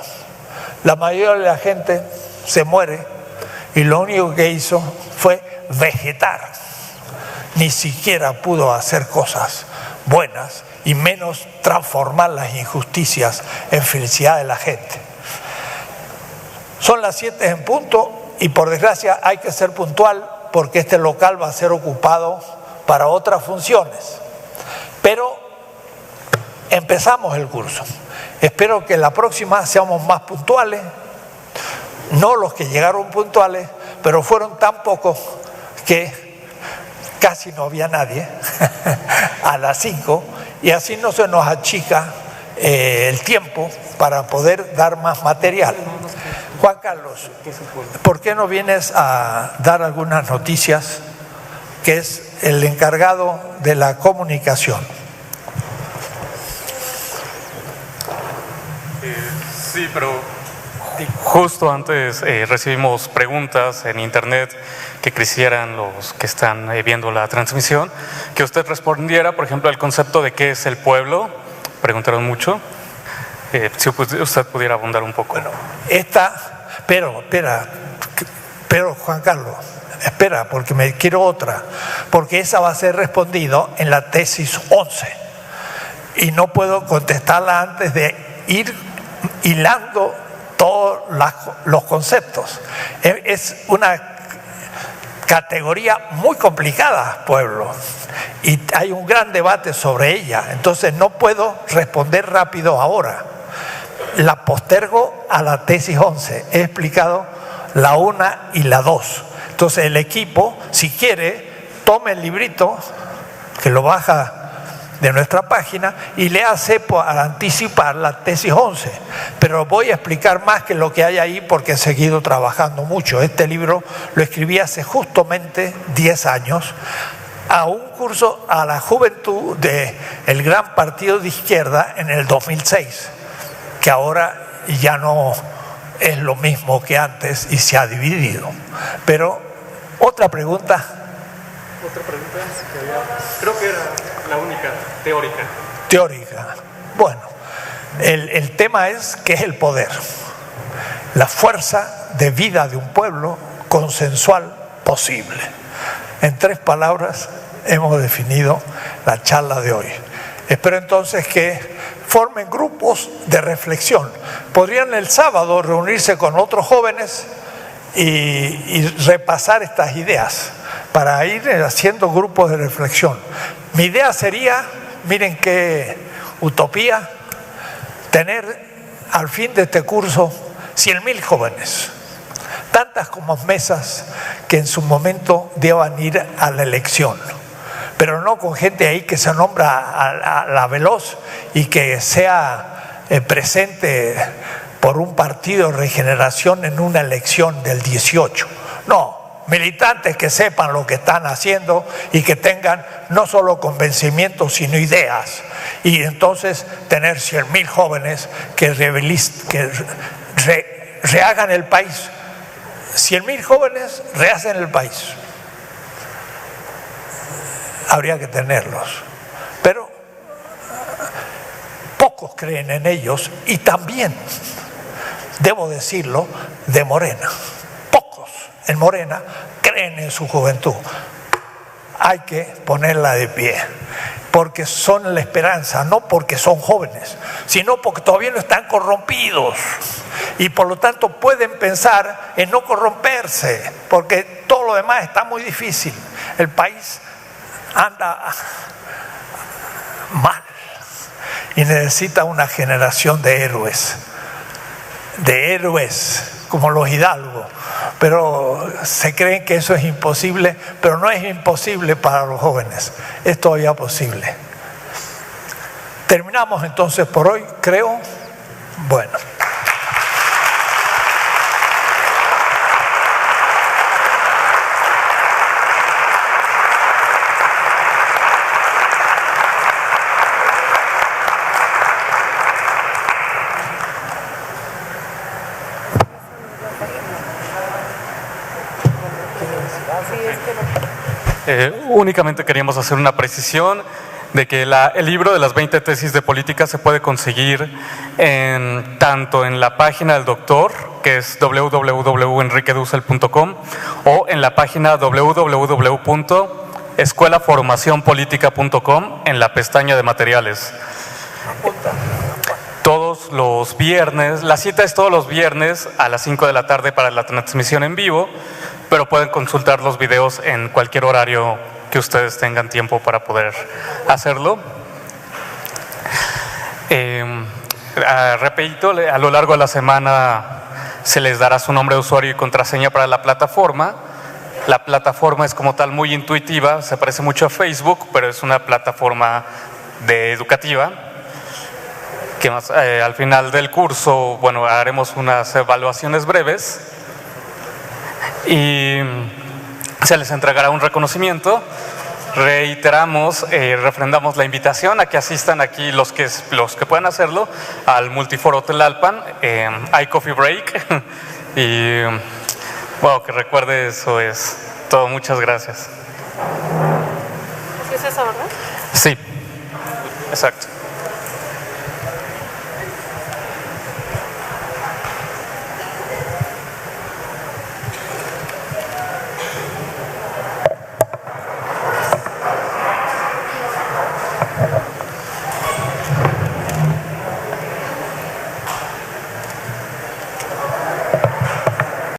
La mayoría de la gente se muere y lo único que hizo fue vegetar. Ni siquiera pudo hacer cosas buenas y menos transformar las injusticias en felicidad de la gente. Son las 7 en punto y por desgracia hay que ser puntual porque este local va a ser ocupado para otras funciones. Pero empezamos el curso. Espero que la próxima seamos más puntuales, no los que llegaron puntuales, pero fueron tan pocos que casi no había nadie a las 5 y así no se nos achica el tiempo para poder dar más material. Juan Carlos, ¿por qué no vienes a dar algunas noticias, que es el encargado de la comunicación? Sí, pero justo antes recibimos preguntas en internet que quisieran los que están viendo la transmisión, que usted respondiera, por ejemplo, al concepto de qué es el pueblo. Preguntaron mucho. Si usted pudiera abundar un poco. Bueno, pero Juan Carlos, espera, porque me quiero otra, porque esa va a ser respondido en la tesis 11 y no puedo contestarla antes de ir hilando todos los conceptos. Es una categoría muy complicada, pueblo, y hay un gran debate sobre ella, entonces no puedo responder rápido ahora. La postergo a la tesis 11. He explicado la 1 y la 2. Entonces el equipo, si quiere, tome el librito, que lo baja de nuestra página, y léase para anticipar la tesis 11. Pero voy a explicar más que lo que hay ahí porque he seguido trabajando mucho. Este libro lo escribí hace justamente 10 años a un curso a la juventud del gran partido de izquierda en el 2006, que ahora ya no es lo mismo que antes y se ha dividido. Pero otra pregunta. Creo que era la única, teórica. Teórica. Bueno, el tema es ¿qué es el poder? La fuerza de vida de un pueblo consensual posible. En 3 palabras hemos definido la charla de hoy. Espero entonces que formen grupos de reflexión. Podrían el sábado reunirse con otros jóvenes y repasar estas ideas para ir haciendo grupos de reflexión. Mi idea sería, miren qué utopía, tener al fin de este curso 100.000 jóvenes, tantas como mesas que en su momento deban ir a la elección, pero no con gente ahí que se nombra a la veloz y que sea presente por un partido de regeneración en una elección del 18. No, militantes que sepan lo que están haciendo y que tengan no solo convencimientos sino ideas, y entonces tener 100.000 jóvenes que rehagan el país. 100.000 jóvenes rehacen el país. Habría que tenerlos, pero pocos creen en ellos, y también, debo decirlo, de Morena. Pocos en Morena creen en su juventud. Hay que ponerla de pie, porque son la esperanza, no porque son jóvenes, sino porque todavía no están corrompidos y por lo tanto pueden pensar en no corromperse, porque todo lo demás está muy difícil. El país anda mal y necesita una generación de héroes como los Hidalgo, pero se creen que eso es imposible, pero no es imposible para los jóvenes, es todavía posible. Terminamos entonces por hoy, creo. Bueno. Únicamente queríamos hacer una precisión de que el libro de las 20 tesis de política se puede conseguir tanto en la página del doctor, que es www.enriquedussel.com, o en la página www.escuelaformacionpolitica.com en la pestaña de materiales. Todos los viernes, la cita es todos los viernes a las 5 de la tarde para la transmisión en vivo, pero pueden consultar los videos en cualquier horario que ustedes tengan tiempo para poder hacerlo. repito, a lo largo de la semana se les dará su nombre de usuario y contraseña para la plataforma. La plataforma es como tal muy intuitiva, se parece mucho a Facebook, pero es una plataforma educativa. Que más, al final del curso, bueno, haremos unas evaluaciones breves y se les entregará un reconocimiento. Reiteramos, refrendamos la invitación a que asistan aquí los que puedan hacerlo al Multiforo Tlalpan. Hay coffee break y bueno, que recuerde, eso es todo. Muchas gracias. ¿Sí es eso, verdad? Sí, exacto.